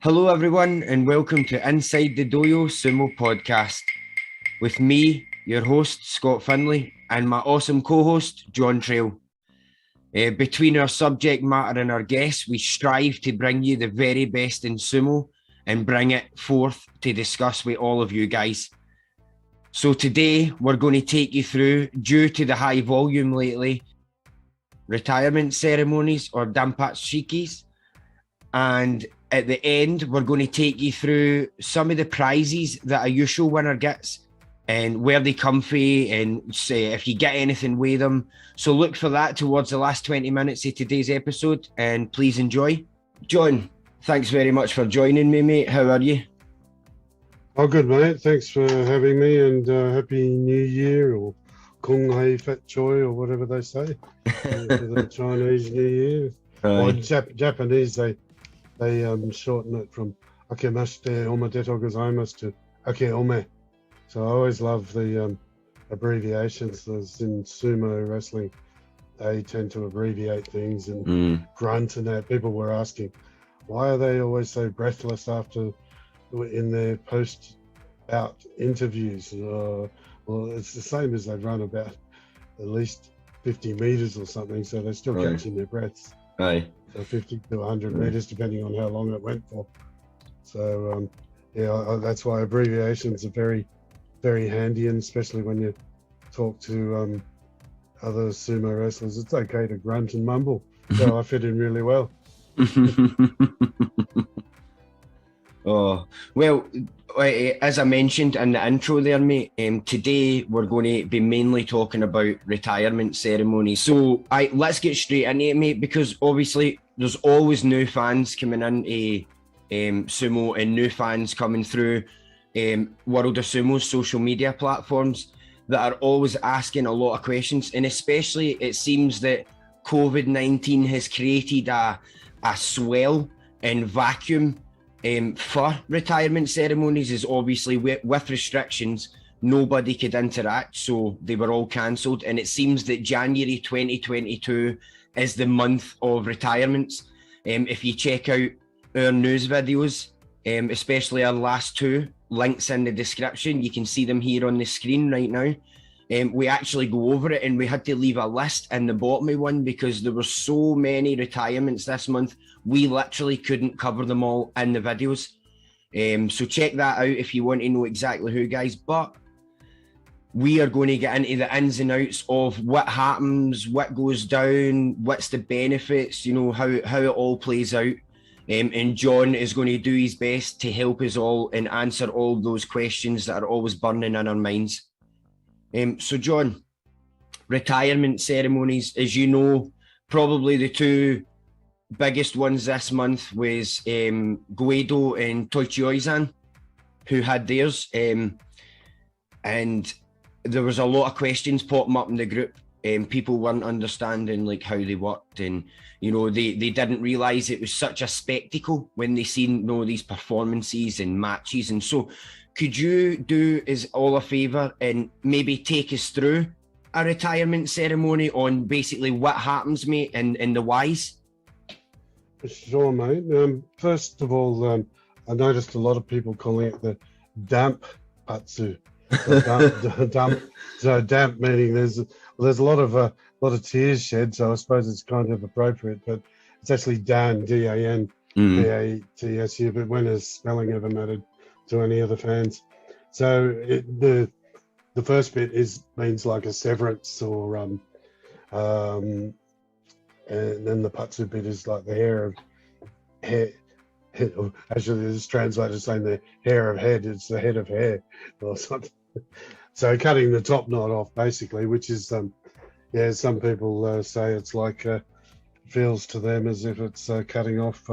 Hello, everyone, and welcome to Inside the Dohyo Sumo Podcast with me, your host, Scott Finlay, and my awesome co-host, John Trail. Between our subject matter and our guests, we strive to bring you the very best in sumo and bring it forth to discuss with all of you guys. So today, we're going to take you through, due to the high volume lately, retirement ceremonies or danpatsu-shikis, and at the end, we're going to take you through some of the prizes that a Yusho winner gets and where they come from and say if you get anything with them. So look for that towards the last 20 minutes of today's episode and please enjoy. John, thanks very much for joining me, mate. How are you? Oh, good, mate. Thanks for having me and Happy New Year or Kung Hei Fat Choi or whatever they say for the Chinese New Year. Or Japanese, they shorten it from Akemashite Omedetou Gozaimasu to Ake Ome. So I always love the abbreviations. As in sumo wrestling, they tend to abbreviate things and grunt and that. People were asking, why are they always so breathless after in their post-bout interviews? Well, it's the same as they run about at least 50 meters or something, so they're still catching their breaths. Aye. So 50 to 100 meters, depending on how long it went for. So, that's why abbreviations are very, very handy, and especially when you talk to other sumo wrestlers, it's okay to grunt and mumble. So I fit in really well. Oh, well, as I mentioned in the intro there, mate, today we're going to be mainly talking about retirement ceremonies. So let's get straight into it, mate, because obviously there's always new fans coming into sumo and new fans coming through World of Sumo's social media platforms that are always asking a lot of questions. And especially it seems that COVID-19 has created a swell and vacuum for retirement ceremonies. Is obviously with restrictions, nobody could interact, so they were all cancelled. And it seems that January 2022 is the month of retirements. If you check out our news videos, especially our last two, links in the description, you can see them here on the screen right now. We actually go over it, and we had to leave a list in the bottom of one because there were so many retirements this month. We literally couldn't cover them all in the videos. So check that out if you want to know exactly who, guys. But we are going to get into the ins and outs of what happens, what goes down, what's the benefits, how it all plays out. And John is going to do his best to help us all and answer all those questions that are always burning in our minds. So John, retirement ceremonies, as you know, probably the two biggest ones this month was Goeido and Toichioizan, who had theirs. And there was a lot of questions popping up in the group. People weren't understanding like how they worked, and they didn't realize it was such a spectacle when they seen these performances and matches. And so could you do us all a favor and maybe take us through a retirement ceremony on basically what happens, mate, and the whys? Sure, mate. First of all, I noticed a lot of people calling it the danpatsu. So damp meaning there's a lot of tears shed, so I suppose it's kind of appropriate, but it's actually Dan, D-A-N, P-A-T-S-U, but when is spelling ever mattered to any of the fans? So the first bit means like a severance, or and then the patsu bit is like the hair, actually it's translated saying the hair of head, it's the head of hair or something. So cutting the top knot off basically, which is some people say it's like feels to them as if it's cutting off,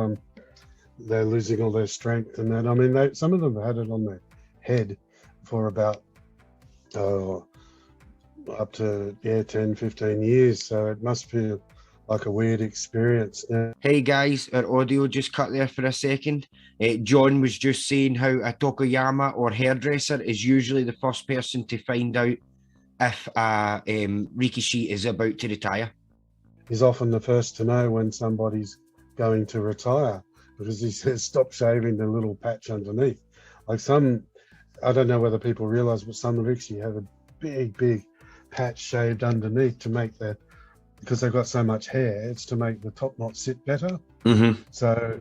they're losing all their strength and that. I mean, some of them had it on their head for about up to 10, 15 years, so it must feel like a weird experience. Hey guys, our audio just cut there for a second. John was just saying how a Tokoyama or hairdresser is usually the first person to find out if Rikishi is about to retire. He's often the first to know when somebody's going to retire, because he says stop shaving the little patch underneath. Like some, I don't know whether people realize, but some rikshi have a big patch shaved underneath to make because they've got so much hair, it's to make the top knot sit better. So,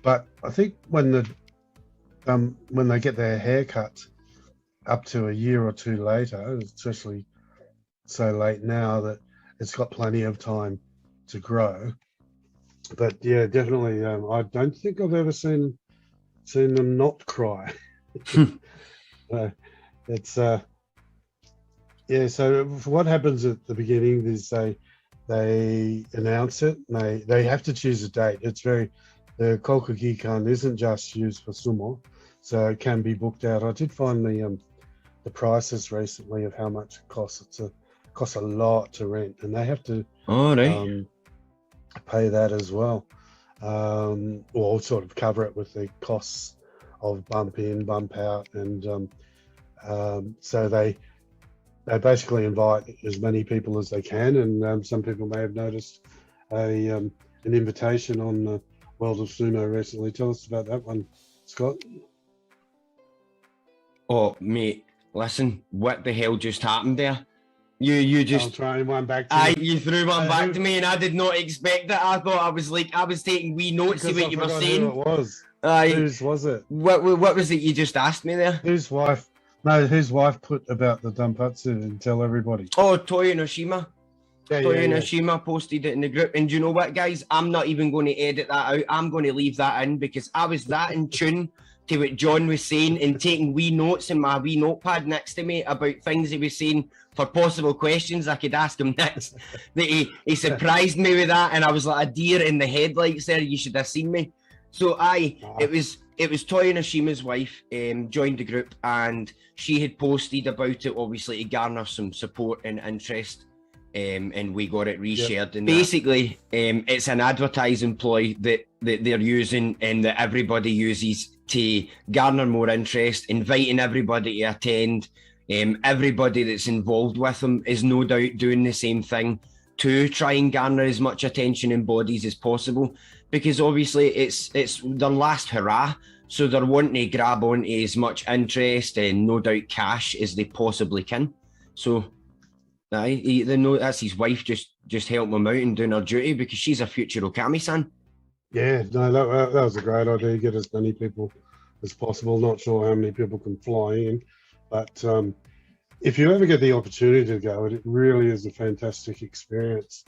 but I think when they get their hair cut up to a year or two later, especially so late now that it's got plenty of time to grow. But yeah, definitely, I don't think I've ever seen them not cry. It's yeah. So what happens at the beginning is they announce it. And they have to choose a date. The Kokugikan isn't just used for sumo, so it can be booked out. I did find the prices recently of how much it costs. It costs a lot to rent, and they have to pay that as well, or sort of cover it with the costs of bump in, bump out, and so they basically invite as many people as they can. And some people may have noticed an invitation on the World of Sumo recently. Tell us about that one, Scott. Oh, mate, listen, what the hell just happened there? You just... I'll try one back to you. You threw one back to me, and I did not expect it. I thought I was taking wee notes of what you were saying. Who it was. Whose was it? What was it you just asked me there? Whose wife put about the danpatsu and tell everybody? Oh, Toyo Noshima. Toyo Noshima posted it in the group. And do you know what, guys? I'm not even going to edit that out. I'm going to leave that in because I was that in tune to what John was saying and taking wee notes in my wee notepad next to me about things he was saying for possible questions I could ask him next. That he surprised me with that, and I was like a deer in the headlights there. You should have seen me. So it was Toyo Noshima's wife joined the group, and she had posted about it, obviously to garner some support and interest, and we got it reshared. Yep. And basically, it's an advertising ploy that they're using and that everybody uses to garner more interest, inviting everybody to attend. Everybody that's involved with them is no doubt doing the same thing to try and garner as much attention in bodies as possible, because obviously it's their last hurrah, so they're wanting to grab onto as much interest and no doubt cash as they possibly can. So that's his wife just helping him out and doing her duty, because she's a future Okami-san. Yeah, no, that was a great idea. Get as many people as possible. Not sure how many people can fly in, but if you ever get the opportunity to go, it really is a fantastic experience.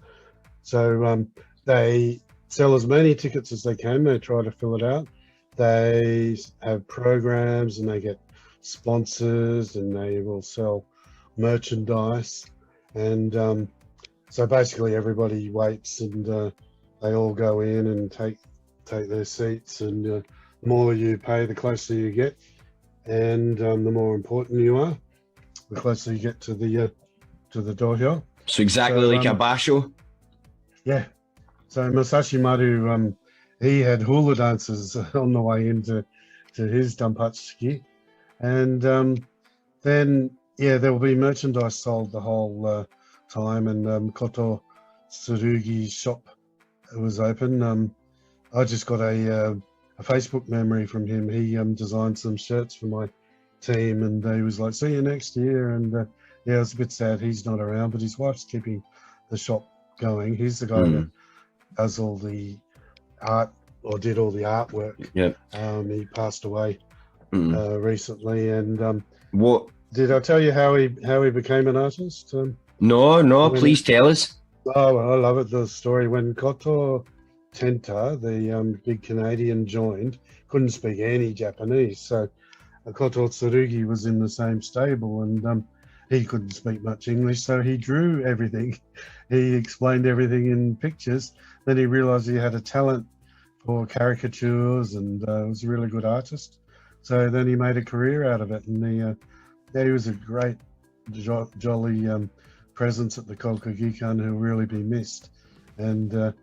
So they sell as many tickets as they can. They try to fill it out. They have programs and they get sponsors, and they will sell merchandise. And so basically everybody waits, and they all go in and take their seats, and the more you pay, the closer you get, and the more important you are, the closer you get to the Dohyo. So exactly like a basho. Yeah. So Masashi Maru, he had hula dancers on the way into his danpatsu-shiki, and then there will be merchandise sold the whole time, and Kototsuguri's shop was open. I just got a Facebook memory from him. He designed some shirts for my team, and he was like, "See you next year." And it was a bit sad he's not around, but his wife's keeping the shop going. He's the guy that does all the art, or did all the artwork. Yep. He passed away recently. And what did I tell you how he became an artist? No, please tell us. Oh, I love it. The story when Koto Tenta, the big Canadian, joined, couldn't speak any Japanese, so Kototsuguri was in the same stable, and he couldn't speak much English, so he drew everything. He explained everything in pictures. Then he realized he had a talent for caricatures, and was a really good artist. So then he made a career out of it, and he was a great, jolly presence at the Kokugikan who'll really be missed. And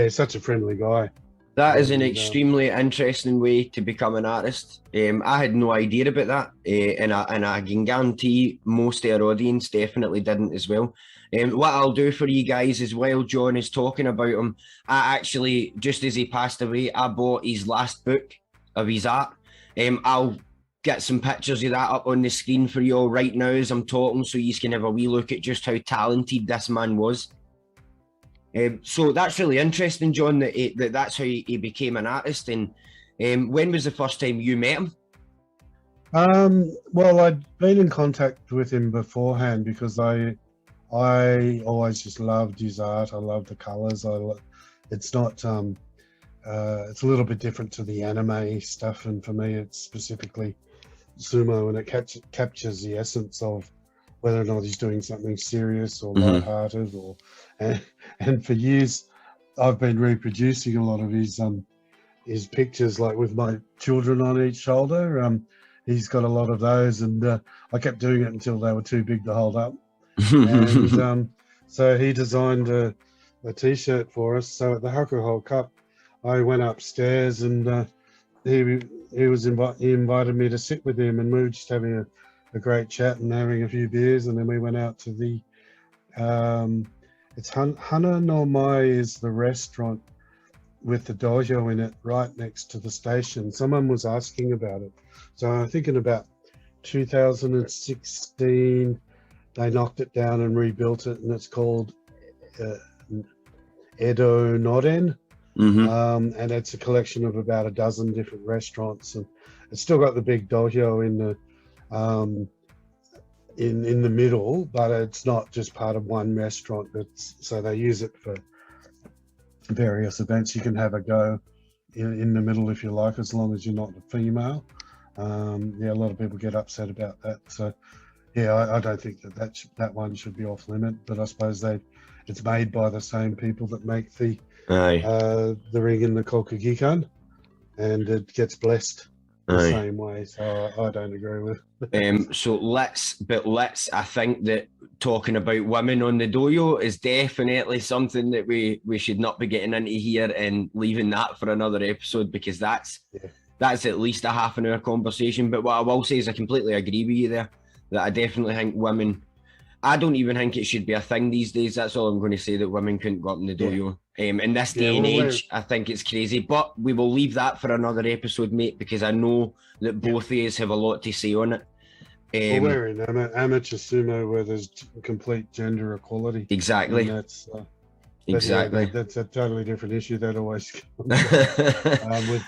such a friendly guy. That is an extremely interesting way to become an artist. I had no idea about that, and I can guarantee most of our audience definitely didn't as well. What I'll do for you guys is while John is talking about him, I actually, just as he passed away, I bought his last book of his art. I'll get some pictures of that up on the screen for you all right now as I'm talking, so you can have a wee look at just how talented this man was. So that's really interesting, John, that's how he became an artist. And when was the first time you met him? Well, I'd been in contact with him beforehand because I always just loved his art. I love the colors. It's not it's a little bit different to the anime stuff, and for me it's specifically sumo, and it captures the essence of whether or not he's doing something serious or lighthearted, or and for years I've been reproducing a lot of his pictures, like with my children on each shoulder. He's got a lot of those, and I kept doing it until they were too big to hold up. And so he designed a t-shirt for us. So at the Hakuho Cup, I went upstairs, and he invited me to sit with him, and we were just having a great chat and having a few beers, and then we went out to the it's Hana no Mai is the restaurant with the dohyo in it, right next to the station. Someone was asking about it, so I think in about 2016 they knocked it down and rebuilt it, and it's called Edo Noden. And it's a collection of about a dozen different restaurants, and it's still got the big dohyo in the middle, but it's not just part of one restaurant. So they use it for various events. You can have a go in the middle if you like, as long as you're not a female. Yeah, a lot of people get upset about that. So yeah, I don't think that one should be off limit, but I suppose it's made by the same people that make the ring and the kokugikan, and it gets blessed the same way. So I don't agree with. So let's I think that talking about women on the dohyo is definitely something that we should not be getting into here, and leaving that for another episode, because that's at least a half an hour conversation. But what I will say is I completely agree with you there, that I definitely think women, I don't even think it should be a thing these days. That's all I'm going to say, that women couldn't go up in the dohyo. In this day and age, I think it's crazy. But we will leave that for another episode, mate, because I know that both of us have a lot to say on it. Well, we're in amateur sumo where there's complete gender equality. Exactly. That's exactly. That's a totally different issue that always comes with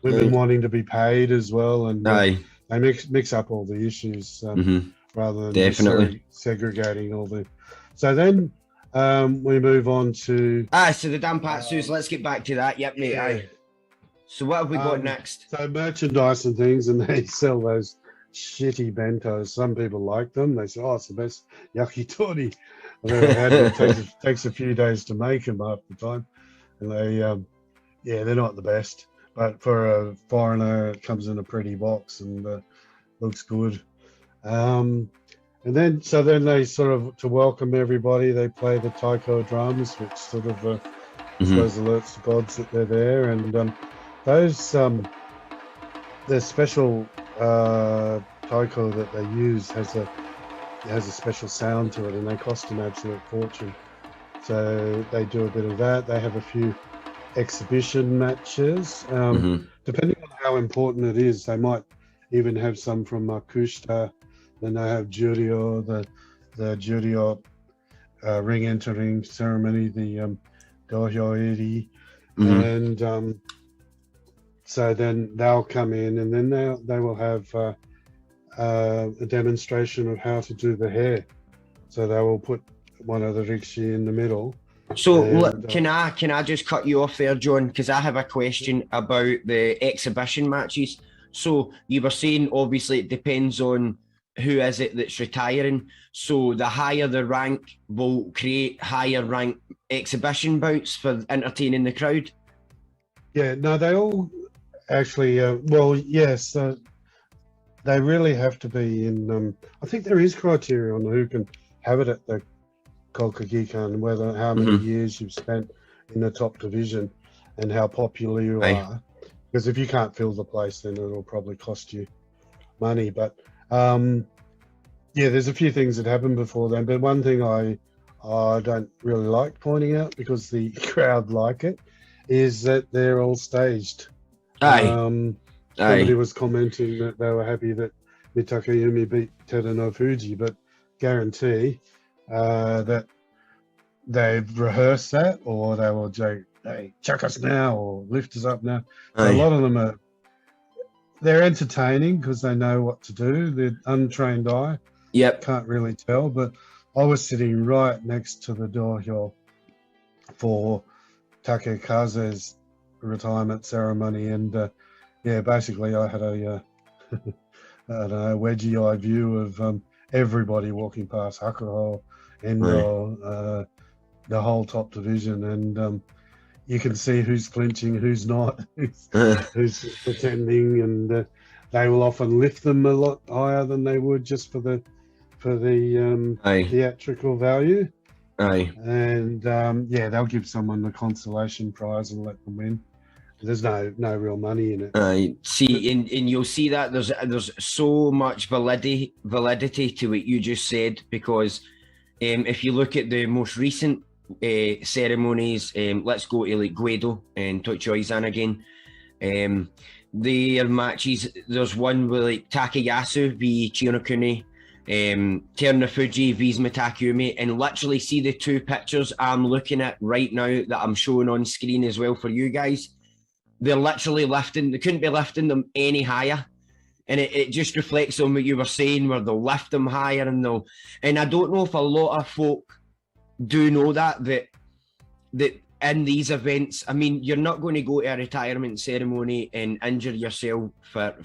women wanting to be paid as well, and they mix up all the issues rather than definitely segregating all the. So then we move on to so the danpatsus. Let's get back to that. Yep, mate. Yeah. So what have we got next? So merchandise and things, and they sell those shitty bentos. Some people like them. They say, "Oh, it's the best yakitori I've ever had." It takes a few days to make them half the time, and they're not the best. But for a foreigner, it comes in a pretty box and looks good. And then they sort of, to welcome everybody, they play the Taiko Drums, which sort of I suppose alerts the gods that they're there. And those the special taiko that they use has a special sound to it, and they cost an absolute fortune. So they do a bit of that. They have a few exhibition matches. Depending on how important it is, they might even have some from Makushita. Then they have Juryo, the Juryo ring entering ceremony, the Dohyo iri, and so then they'll come in, and then they will have a demonstration of how to do the hair. So they will put one of the rikishi in the middle. So look, can I just cut you off there, John? Because I have a question about the exhibition matches. So you were saying obviously it depends on who is it that's retiring. So the higher the rank will create higher rank exhibition bouts for entertaining the crowd. Yeah, no, they all actually. Well, yes, they really have to be in. I think there is criteria on who can have it at the Kokugikan, whether how many years you've spent in the top division and how popular you are. Because if you can't fill the place, then it'll probably cost you money. But yeah, there's a few things that happened before then. But one thing I I don't really like pointing out because the crowd like it, is that they're all staged. Aye. Somebody was commenting that they were happy that Mitakayumi beat Tada no Fuji, but guarantee that they've rehearsed that, or they will hey, chuck us now, or lift us up now. So a lot of them they're entertaining because they know what to do. The untrained eye can't really tell, but I was sitting right next to the Dohyo for Takekaze's retirement ceremony, and basically I had a wedgie eye view of everybody walking past Hakuho, Endo, the whole top division, and you can see who's clinching, who's not, who's pretending, and they will often lift them a lot higher than they would just for the theatrical value. And they'll give someone the consolation prize and let them win. There's no real money in it. See, and you'll see that there's so much validity to what you just said, because if you look at the most recent ceremonies, let's go to like Guedo and Tochoizan again. Their matches, there's one with like Takayasu v Chinokuni, Terunofuji vs Mitakayumi, and literally see the two pictures I'm looking at right now that I'm showing on screen as well for you guys. They're literally they couldn't be lifting them any higher. And it just reflects on what you were saying, where they'll lift them higher and I don't know if a lot of folk do know that in these events, I mean, you're not going to go to a retirement ceremony and injure yourself for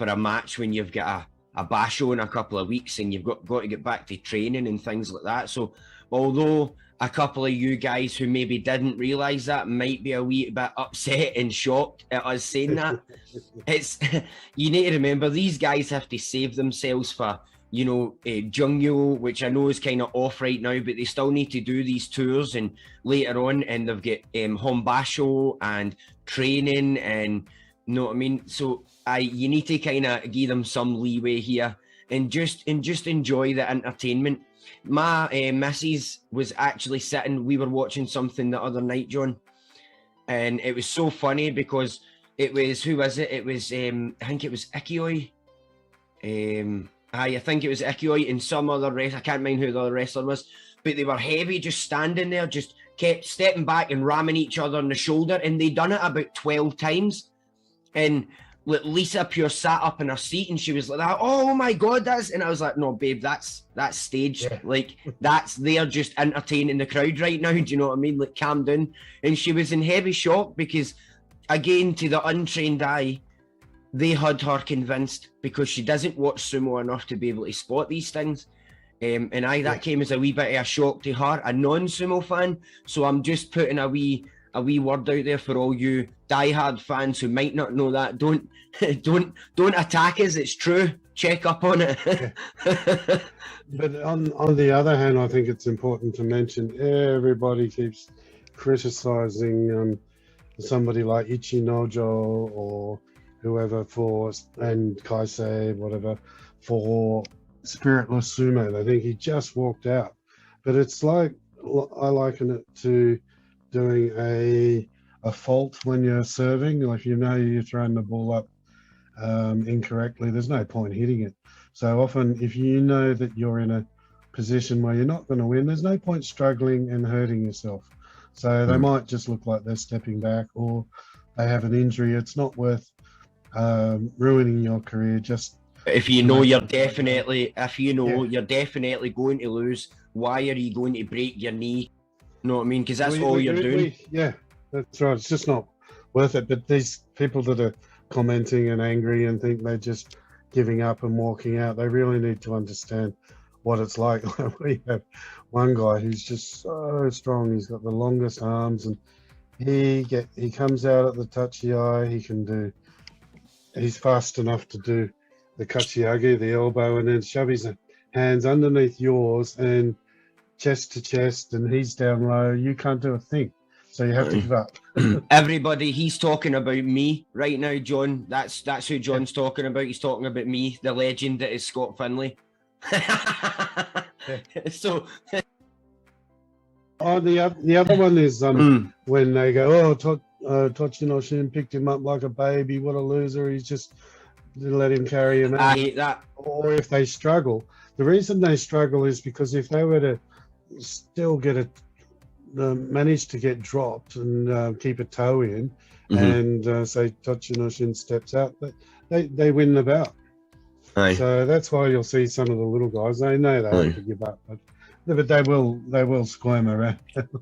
a match when you've got a basho in a couple of weeks and you've got to get back to training and things like that. So although a couple of you guys who maybe didn't realise that might be a wee bit upset and shocked at us saying that, you need to remember these guys have to save themselves for, Jungyo, which I know is kind of off right now, but they still need to do these tours and later on, and they've got Honbasho and training, and you know what I mean. So you need to kind of give them some leeway here and just enjoy the entertainment. My missus was actually sitting, we were watching something the other night, John, and it was so funny because it was, who was it? It was, I think it was Ikioi. I think it was Ikioi and some other wrestler, I can't mind who the other wrestler was, but they were heavy, just standing there, just kept stepping back and ramming each other on the shoulder, and they done it about 12 times. And Lisa Pure sat up in her seat and she was like that, oh my god, and I was like, no babe, that's staged. Yeah. Like they're just entertaining the crowd right now, do you know what I mean? Like, calm down. And she was in heavy shock because, again, to the untrained eye, they had her convinced because she doesn't watch sumo enough to be able to spot these things. That came as a wee bit of a shock to her, a non-sumo fan. So I'm just putting a wee word out there for all you diehard fans who might not know that. Don't attack us. It's true. Check up on it. But on the other hand, I think it's important to mention everybody keeps criticizing somebody like Ichinojo or whoever and Kaisei, whatever, for spiritless sumo. They think he just walked out. But it's like, I liken it to doing a fault when you're serving. Like, you're throwing the ball up incorrectly, there's no point hitting it. So often, if you know that you're in a position where you're not going to win, there's no point struggling and hurting yourself. So they might just look like they're stepping back, or they have an injury. It's not worth ruining your career. Just if you know you're definitely going to lose, why are you going to break your knee? You know what I mean? Because that's all you're doing. That's right. It's just not worth it. But these people that are commenting and angry and think they're just giving up and walking out, they really need to understand what it's like. We have one guy who's just so strong. He's got the longest arms, and he comes out at the touchy eye. He's fast enough to do the kachiage, the elbow, and then shove his hands underneath yours and chest to chest, and he's down low. You can't do a thing. So you have to give up. Everybody, he's talking about me right now, John. That's who John's talking about. He's talking about me, the legend that is Scott Finlay. So Oh, the other one is when they go, Tochinoshin picked him up like a baby. What a loser! He's just let him carry him out. I hate that. Or if they struggle, the reason they struggle is because if they were to still manage to get dropped and keep a toe in, and say Tochinoshin steps out, they win the bout. Aye. So that's why you'll see some of the little guys. They know they have to give up, but they will squirm around.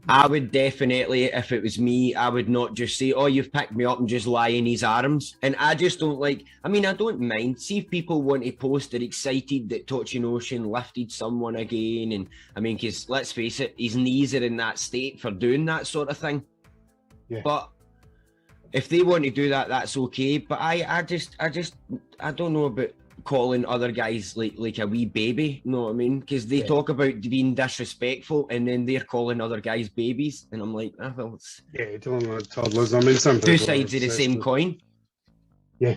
I would definitely, if it was me, I would not just say, "Oh, you've picked me up," and just lie in his arms. And I just don't like. I mean, I don't mind. See if people want to post, they're excited that Tochinoshin lifted someone again, and I mean, because let's face it, his knees are in that state for doing that sort of thing. Yeah. But if they want to do that, that's okay. But I don't know about calling other guys like a wee baby, you know what I mean? Because they talk about being disrespectful and then they're calling other guys babies, and I'm like, well, it's doing like toddlers. I mean, some two sides of the same coin. Yeah.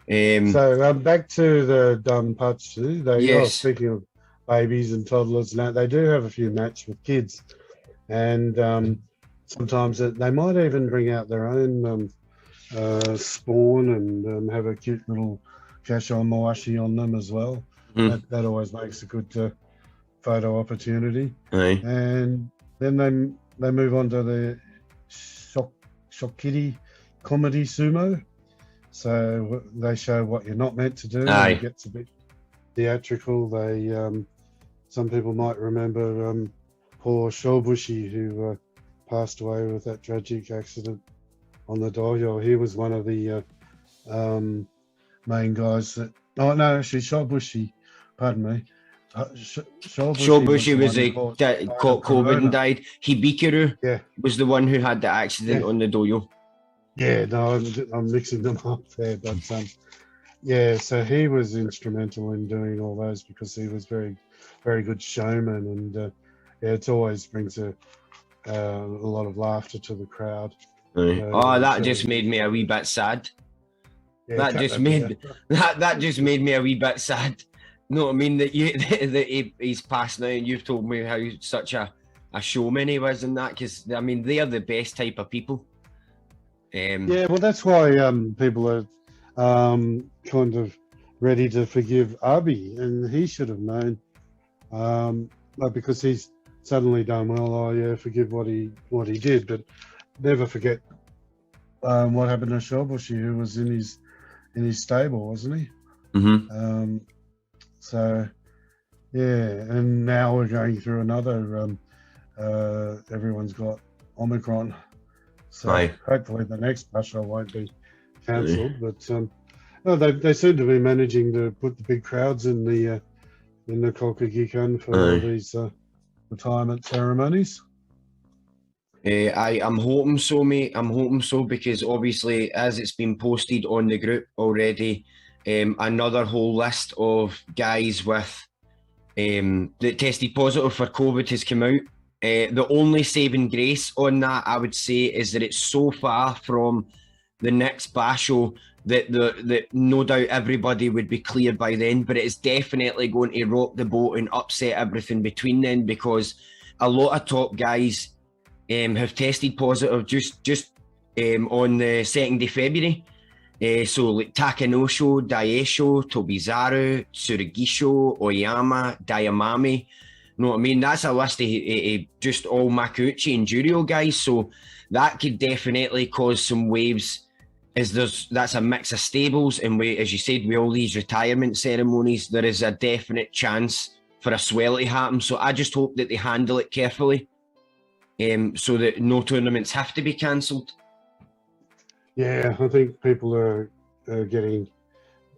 So back to the danpatsu. Speaking of babies and toddlers, now they do have a few matches with kids, and sometimes they might even bring out their own spawn and have a cute little Kasho Moashi on them as well. That always makes a good photo opportunity. Aye. And then they move on to the Shokiri comedy sumo. So they show what you're not meant to do. It gets a bit theatrical. They some people might remember poor Shobushi, who passed away with that tragic accident on the Dohyo. He was one of the main guys that. Oh no, actually, Shobushi. Pardon me. Shobushi was caught COVID and died. Hibikuru was the one who had the accident on the Dohyo. Yeah, no, I'm mixing them up there, but so he was instrumental in doing all those because he was very, very good showman, and it always brings a lot of laughter to the crowd. That just made me a wee bit sad. That just made me a wee bit sad. You know what I mean? That he's passed now, and you've told me how such a showman he was in that. Because I mean, they are the best type of people. Well, that's why people are kind of ready to forgive Abi, and he should have known. But because he's suddenly done well, forgive what he did, but never forget what happened to Shobushi, who was in his stable, wasn't he? And now we're going through another. Everyone's got Omicron, so hopefully the next basho won't be cancelled. But they seem to be managing to put the big crowds in the Kokugikan for all these retirement ceremonies. I'm hoping so, mate. I'm hoping so, because obviously, as it's been posted on the group already, another whole list of guys with that tested positive for COVID has come out. The only saving grace on that, I would say, is that it's so far from the next basho that no doubt everybody would be cleared by then, but it is definitely going to rock the boat and upset everything between then, because a lot of top guys have tested positive just on the 2nd of February. So like Takanosho, Daisho, Tobizaru, Tsurugisho, Oyama, Dayamami. You know what I mean? That's a list of just all Makuuchi and Juryo guys. So that could definitely cause some waves, as that's a mix of stables, and as you said, with all these retirement ceremonies, there is a definite chance for a swell to happen. So I just hope that they handle it carefully, so that no tournaments have to be cancelled. Yeah, I think people are getting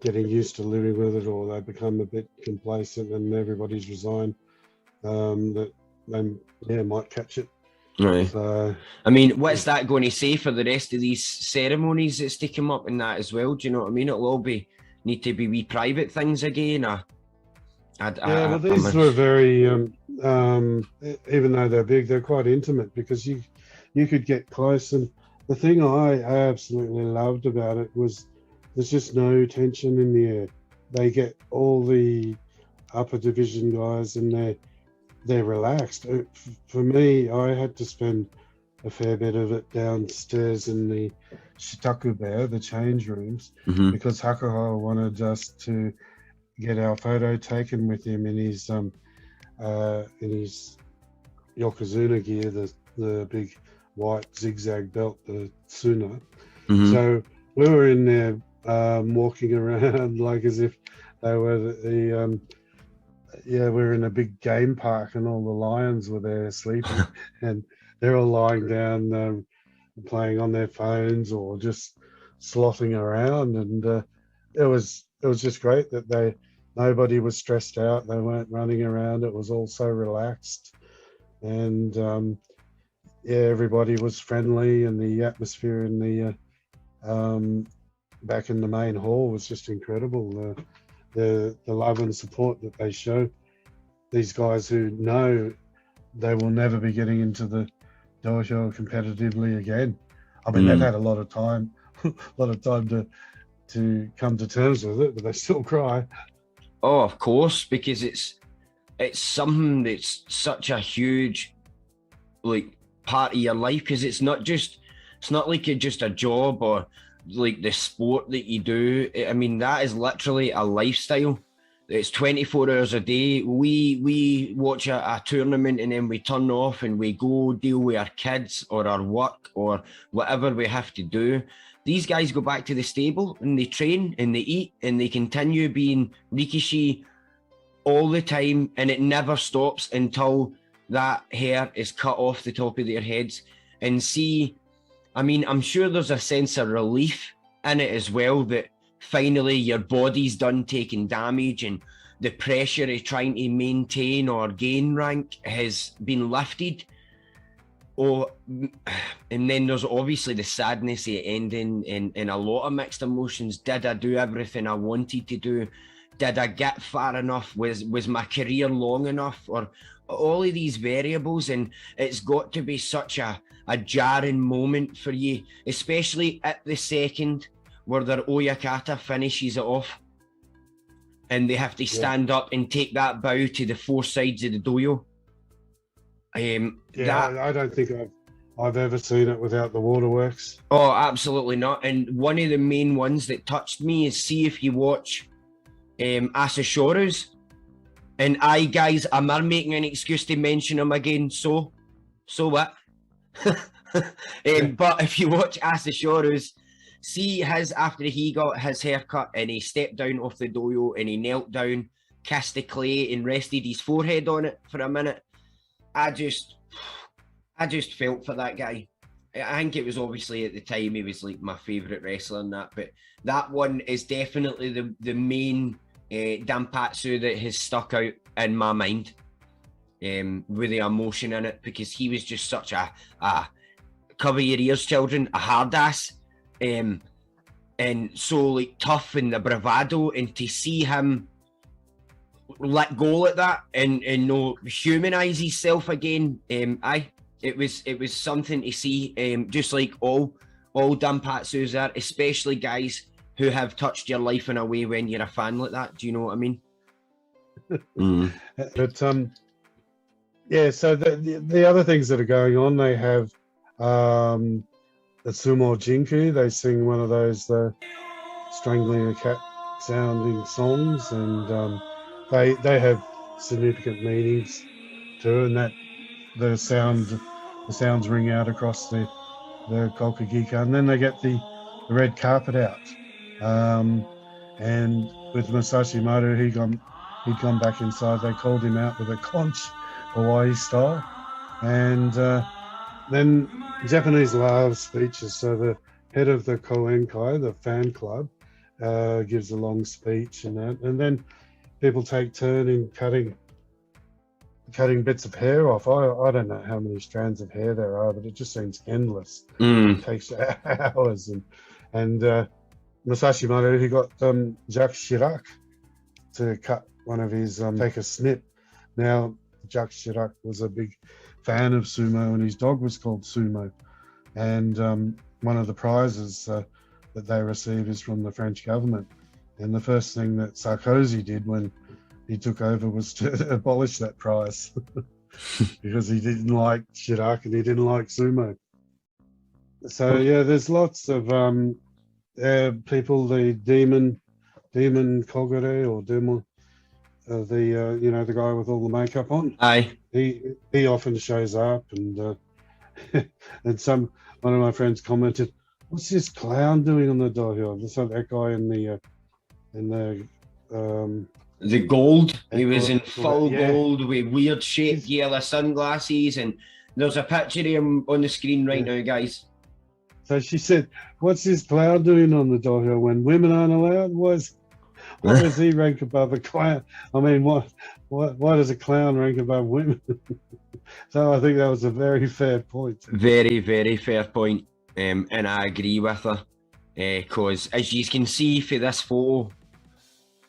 used to living with it, or they become a bit complacent, and everybody's resigned that they might catch it. Right. So, I mean, what's that going to say for the rest of these ceremonies that's to come up in that as well? Do you know what I mean? It'll all need to be wee private things again. Well, these were very, even though they're big, they're quite intimate, because you could get close. And the thing I absolutely loved about it was there's just no tension in the air. They get all the upper division guys, and they're relaxed. For me, I had to spend a fair bit of it downstairs in the shitaku-bear, the change rooms, because Hakuho wanted us to get our photo taken with him in his yokozuna gear, the big white zigzag belt, the tsuna. So we were in there walking around like as if they were we're in a big game park and all the lions were there sleeping and they're all lying down playing on their phones or just slothing around, and it was just great that nobody was stressed out, they weren't running around, it was all so relaxed, and everybody was friendly, and the atmosphere in the back in the main hall was just incredible. The love and support that they show these guys who know they will never be getting into the Dohyo competitively again. I mean, they've had a lot of time to come to terms with it, but they still cry. Oh, of course, because it's something that's such a huge like part of your life, because it's not like it's just a job or like the sport that you do. I mean, that is literally a lifestyle. It's 24 hours a day. We watch a tournament and then we turn off and we go deal with our kids or our work or whatever we have to do. These guys go back to the stable and they train and they eat and they continue being rikishi all the time, and it never stops until that hair is cut off the top of their heads. And see, I mean, I'm sure there's a sense of relief in it as well, that finally your body's done taking damage and the pressure of trying to maintain or gain rank has been lifted. And then there's obviously the sadness of ending and a lot of mixed emotions. Did I do everything I wanted to do? Did I get far enough? Was my career long enough? Or all of these variables, and it's got to be such a jarring moment for you, especially at the second where their oyakata finishes it off and they have to stand up and take that bow to the four sides of the dohyo. I don't think I've ever seen it without the waterworks. Oh, absolutely not. And one of the main ones that touched me is, see if you watch Asashoru's, and guys, I'm not making an excuse to mention him again, so what? But if you watch Asashoru's, see his, after he got his haircut and he stepped down off the dohyo and he knelt down, kissed the clay and rested his forehead on it for a minute. I just felt for that guy. I think it was obviously at the time he was like my favourite wrestler and that, but that one is definitely the main danpatsu that has stuck out in my mind with the emotion in it, because he was just such a cover your ears, children, a hard ass, and so like tough, and the bravado, and to see him let go like that and no humanize himself again, it was something to see, just like all danpatsus are, especially guys who have touched your life in a way when you're a fan like that. Do you know what I mean? But so the other things that are going on, they have the sumo jinku. They sing one of those strangling a cat sounding songs, and they have significant meanings too, and that the sounds ring out across the kokugika, and then they get the red carpet out, and with Masashi Maru, he'd gone back inside. They called him out with a conch, Hawaii style, and then Japanese love speeches. So the head of the Koenkai, the fan club, gives a long speech and that, and then people take turn in cutting bits of hair off. I don't know how many strands of hair there are, but it just seems endless. It takes hours, and Masashi Maru, he got Jacques Chirac to cut one of his take a snip. Now Jacques Chirac was a big fan of sumo, and his dog was called Sumo, and one of the prizes that they receive is from the French government. And the first thing that Sarkozy did when he took over was to abolish that prize. because he didn't like shirak and he didn't like sumo. So yeah, there's lots of people. The demon Kogure or demon, the guy with all the makeup on. Aye. He often shows up, and and one of my friends commented, "What's this clown doing on the Dohyo?" So that guy in the gold. He was in full yeah. gold with weird shaped yellow sunglasses, and there's a picture of him on the screen right now, guys. So she said, "What's this clown doing on the Dohyo when women aren't allowed? Why does he rank above a clown? I mean, why does a clown rank above women?" So I think that was a very fair point. Very, very fair point. And I agree with her. Because as you can see for this photo,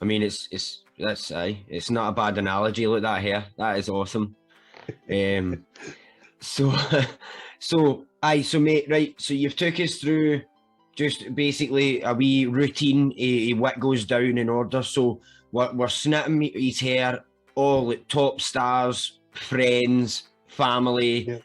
I mean, it's not a bad analogy. Look at that hair. That is awesome. So mate, right. So you've took us through just basically a wee routine. What goes down in order. So we're snitting his hair, all like top stars, friends, family,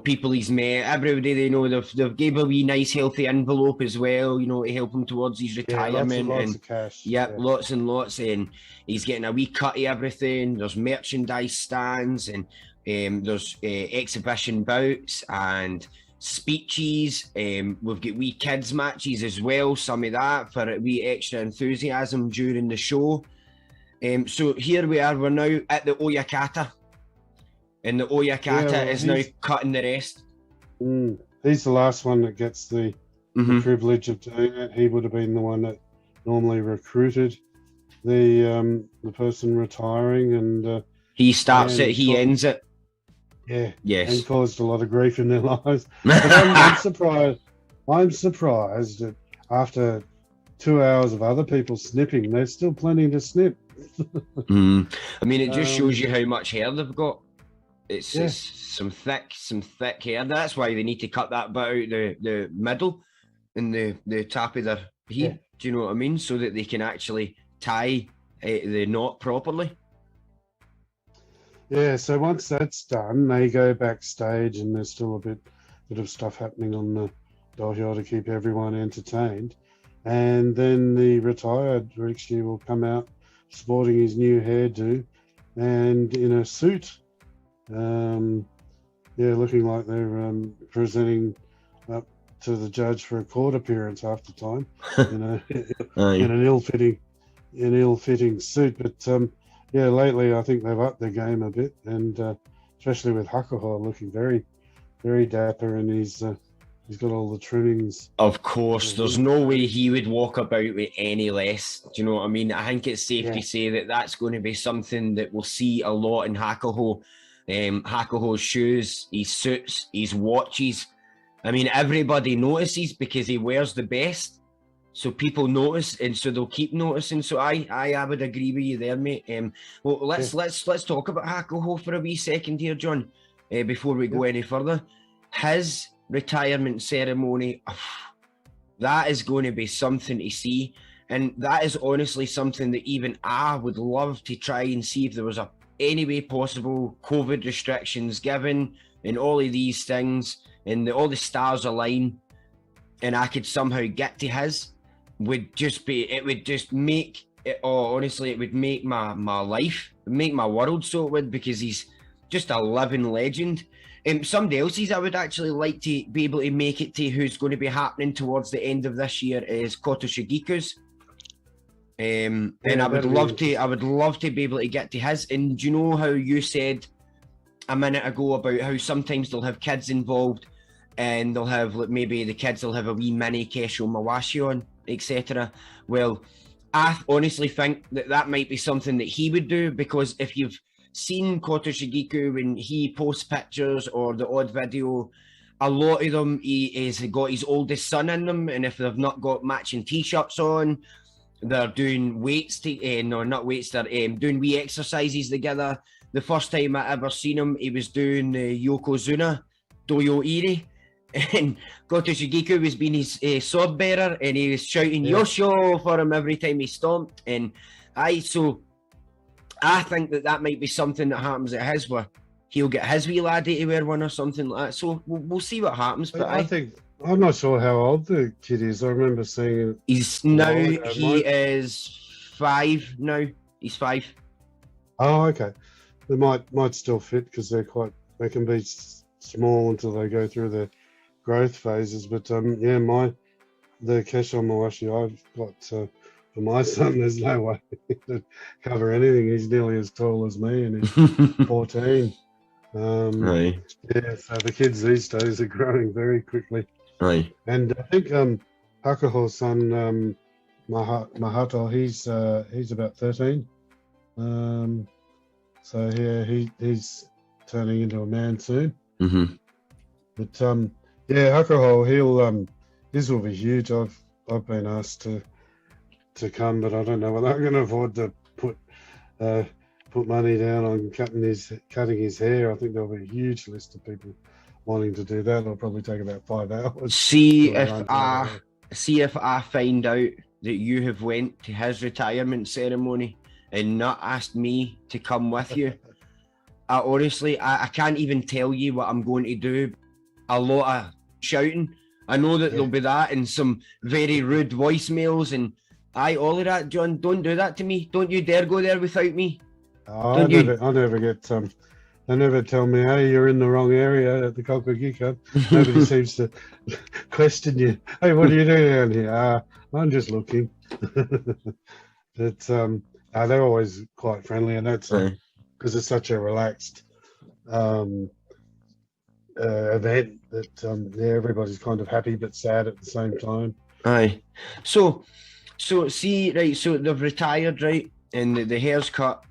people he's met, everybody they know. They've gave a wee nice healthy envelope as well, to help him towards his retirement. Lots of cash. Lots and lots, and he's getting a wee cut of everything. There's merchandise stands, and there's exhibition bouts and speeches. We've got wee kids matches as well, some of that for a wee extra enthusiasm during the show. So here we are, we're now at the Oyakata, and the Oyakata is now cutting the rest. He's the last one that gets the privilege of doing it. He would have been the one that normally recruited the person retiring, and he starts it, he ends it. Yeah. Yes. And caused a lot of grief in their lives. But I'm surprised. I'm surprised that after 2 hours of other people snipping, there's still plenty to snip. I mean, it just shows you how much hair they've got. It's some thick hair. That's why they need to cut that bit out the middle and the top of their head. Yeah. Do you know what I mean? So that they can actually tie the knot properly. Yeah, so once that's done, they go backstage, and there's still a bit of stuff happening on the Dohyo to keep everyone entertained. And then the retired rickshaw will come out sporting his new hairdo and in a suit. Looking like they're presenting up to the judge for a court appearance half the time, in an ill-fitting suit. But lately I think they've upped their game a bit, and especially with Hakuho looking very, very dapper, and he's got all the trimmings. Of course, there's no way he would walk about with any less. Do you know what I mean? I think it's safe to say that that's going to be something that we'll see a lot in Hakuho. Hakuho's shoes, his suits, his watches. I mean, everybody notices because he wears the best. So people notice, and so they'll keep noticing. So I would agree with you there, mate. Well, let's talk about Hakuho for a wee second here, John, before we go any further. His retirement ceremony, that is going to be something to see, and that is honestly something that even I would love to try and see if there was any way possible. COVID restrictions given, and all of these things, and all the stars align, and I could somehow get to his. It would make my life, make my world, so it would, because he's just a living legend. Somebody else's I would actually like to be able to make it to, who's going to be happening towards the end of this year, is Kototsuguri's. And I would love to be able to get to his. And do you know how you said a minute ago about how sometimes they'll have kids involved, and they'll have, like, maybe the kids will have a wee mini Kesho Mawashi on, etc. Well, I honestly think that might be something that he would do, because if you've seen Kototsuguri when he posts pictures or the odd video, a lot of them he has got his oldest son in them, and if they've not got matching t-shirts on, they're doing weights they're doing wee exercises together. The first time I ever seen him, he was doing Yokozuna Dohyo Iri, and Kototsuguri was being his sword bearer, and he was shouting Yusho for him every time he stomped. And I think that might be something that happens at his, where he'll get his wee laddie to wear one or something like that. So we'll see what happens. But I think I'm not sure how old the kid is. I remember seeing it. He's now is 5 now. He's 5. Oh, okay. They might still fit because they can be small until they go through their growth phases. But the Kesho Mawashi I've got for my son, there's no way to cover anything. He's nearly as tall as me, and he's 14. Right. Yeah, so the kids these days are growing very quickly. Right. And I think Hakuho's son, Mahato, he's about 13. So yeah, he's turning into a man soon. Mm-hmm. But Hakuho, this will be huge. I've been asked to come, but I don't know whether I'm going to afford to put money down on cutting his hair. I think there'll be a huge list of people wanting to do that. It'll probably take about 5 hours. See if I find out that you have went to his retirement ceremony and not asked me to come with you. Honestly, I can't even tell you what I'm going to do. A lot of shouting. I know that there'll be that and some very rude voicemails and all of that. John, don't do that to me. Don't you dare go there without me. I never get they never tell me, hey, you're in the wrong area at the Kokogika. Nobody seems to question you. Hey, what are you doing down here? I'm just looking. But they're always quite friendly, and that's because it's such a relaxed event that everybody's kind of happy but sad at the same time. Aye. So see, right, so they've retired, right, and the hair's cut,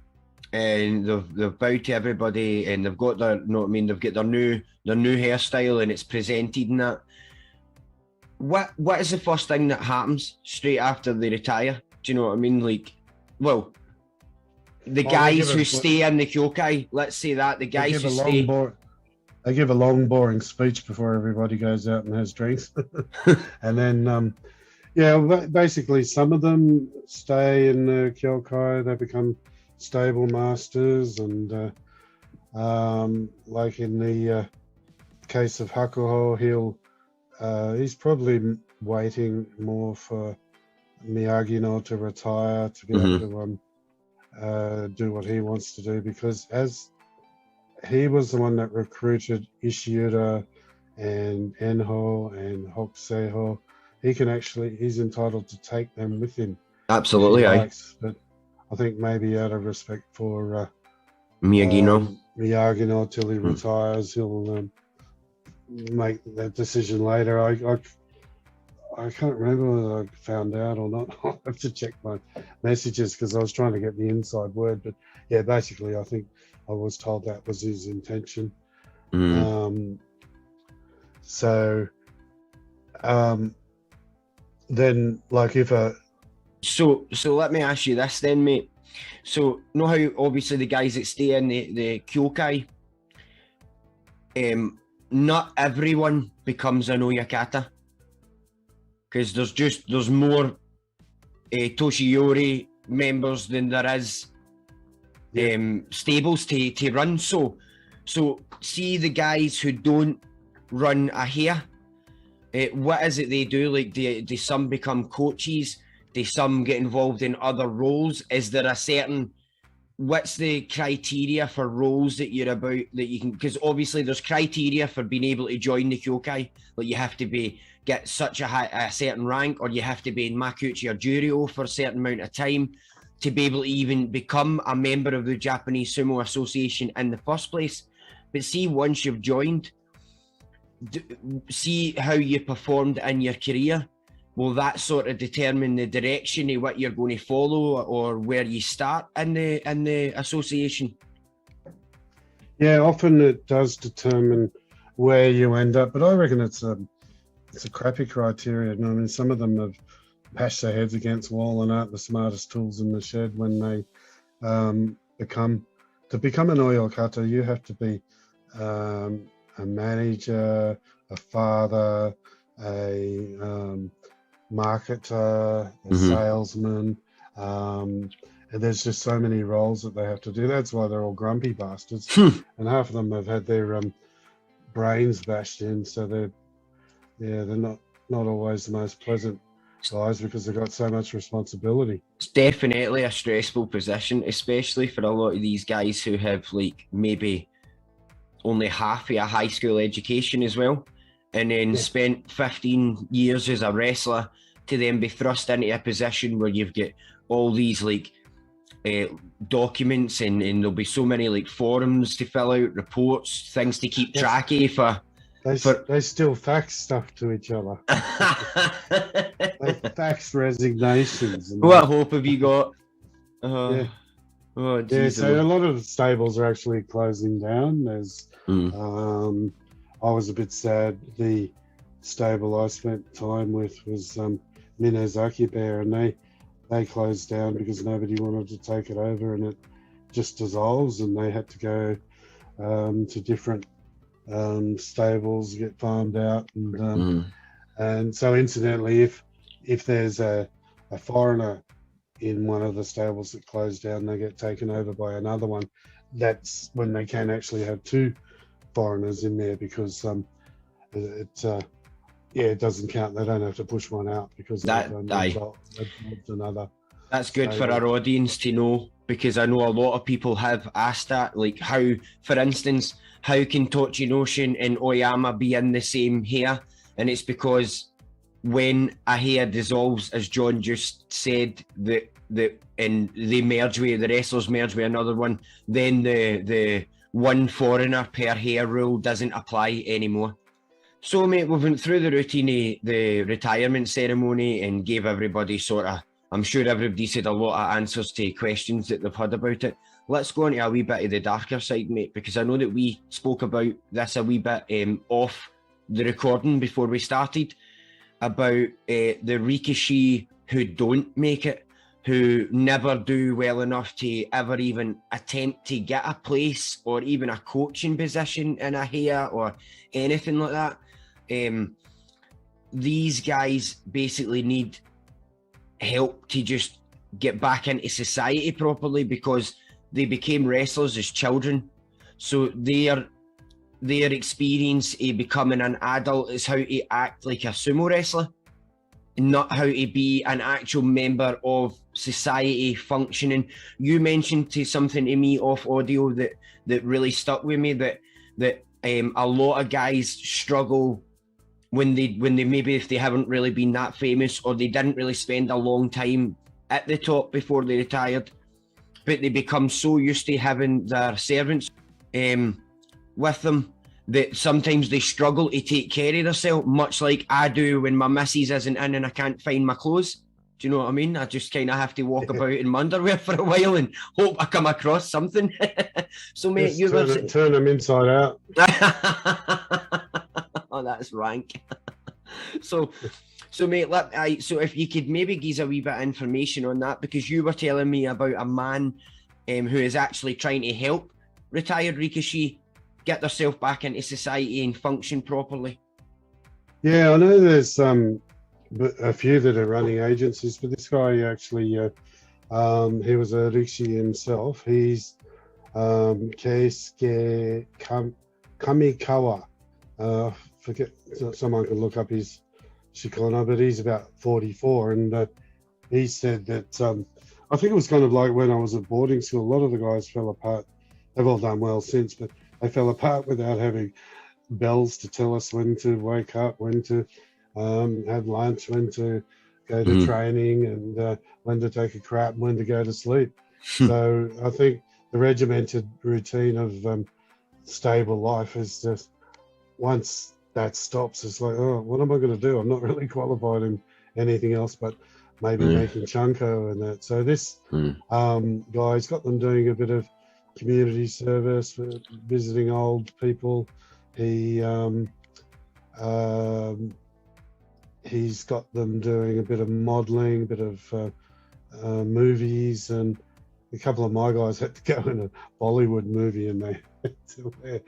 and they've bowed to everybody, and they've got they've got their new hairstyle, and it's presented and that. What is the first thing that happens straight after they retire? Do you know what I mean? Like, well, the guys who stay in the kyokai, let's say that, the guys who stay... They give a long, boring speech before everybody goes out and has drinks. And then, basically some of them stay in the kyokai, they become stable masters, and like in the case of Hakuho, he's probably waiting more for Miyagi-no to retire to be able to do what he wants to do, because as he was the one that recruited Ishiura and Enho and Hokuseiho, he's entitled to take them with him. Absolutely, but I think maybe out of respect for Miyagi-no till he retires, he'll make that decision later. I can't remember whether I found out or not. I'll have to check my messages because I was trying to get the inside word. But yeah, basically, I think I was told that was his intention. Then, like, if a... So let me ask you this then, mate. So, know how obviously the guys that stay in the kyokai, not everyone becomes an oyakata, because there's more Toshiyori members than there is stables to run. So see the guys who don't run a hair, what is it they do? Like, do some become coaches? Do some get involved in other roles? Is there a certain, what's the criteria for roles that you're about, that you can, because obviously there's criteria for being able to join the kyokai, like you have to get such a certain rank, or you have to be in makuchi or juryo for a certain amount of time to be able to even become a member of the Japanese Sumo Association in the first place. But see, once you've joined, see how you performed in your career. Will that sort of determine the direction of what you're going to follow, or where you start in the association? Yeah, often it does determine where you end up, but I reckon it's a crappy criteria. I mean, some of them have bashed their heads against wall and aren't the smartest tools in the shed when they become an oyakata. You have to be a manager, a father, a marketer, a salesman, and And there's just so many roles that they have to do. That's why they're all grumpy bastards. And half of them have had their brains bashed in, so they're not always the most pleasant guys because they've got so much responsibility. It's definitely a stressful position, especially for a lot of these guys who have like maybe only half of a high school education as well, and then spent 15 years as a wrestler to then be thrust into a position where you've got all these like documents and there'll be so many like forums to fill out, reports, things to keep track of. They still fax stuff to each other. They fax resignations. What hope have you got? Oh, geez, so a lot of the stables are actually closing down. There's, I was a bit sad. The stable I spent time with was Minozaki Bear, and they closed down because nobody wanted to take it over, and it just dissolves, and they had to go to different stables, get farmed out, and so incidentally, if there's a foreigner in one of the stables that closed down, they get taken over by another one. That's when they can actually have two foreigners in there because it doesn't count. They don't have to push one out because they've another. That's good for our audience to know, because I know a lot of people have asked that, like how, for instance, how can Tochinoshin and Oyama be in the same hair? And it's because when a hair dissolves, as John just said, and they merge with, the wrestlers merge with another one, then the one foreigner per hair rule doesn't apply anymore. So, mate, we went through the routine of the retirement ceremony and gave everybody sort of, I'm sure everybody said a lot of answers to questions that they've had about it. Let's go into a wee bit of the darker side, mate, because I know that we spoke about this a wee bit off the recording before we started, about the Rikishi who don't make it, who never do well enough to ever even attempt to get a place or even a coaching position in a hair or anything like that. These guys basically need help to just get back into society properly because they became wrestlers as children. So their experience of becoming an adult is how to act like a sumo wrestler, not how to be an actual member of society functioning. You mentioned to something to me off audio that really stuck with me, that a lot of guys struggle when they maybe, if they haven't really been that famous or they didn't really spend a long time at the top before they retired, but they become so used to having their servants with them that sometimes they struggle to take care of themselves, much like I do when my missus isn't in and I can't find my clothes. Do you know what I mean? I just kind of have to walk about in my underwear for a while and hope I come across something. So, mate, turn them inside out. Oh, that's rank. So, mate, so if you could maybe give us a wee bit of information on that, because you were telling me about a man who is actually trying to help retired Rikishi get themselves back into society and function properly. Yeah, I know there's a few that are running agencies, but this guy actually, he was a Rikishi himself. He's Keisuke Kamikawa. Forget, someone can look up his shikona, but he's about 44, and he said that I think it was kind of like when I was at boarding school, a lot of the guys fell apart. They've all done well since, but they fell apart without having bells to tell us when to wake up, when to have lunch, when to go to training, and when to take a crap, and when to go to sleep. So I think the regimented routine of stable life is just, once that stops, it's like, oh, what am I going to do? I'm not really qualified in anything else but maybe making chunko and that. So this guy's got them doing a bit of community service, visiting old people. He's got them doing a bit of modeling, a bit of movies, and a couple of my guys had to go in a Bollywood movie, and they had to wear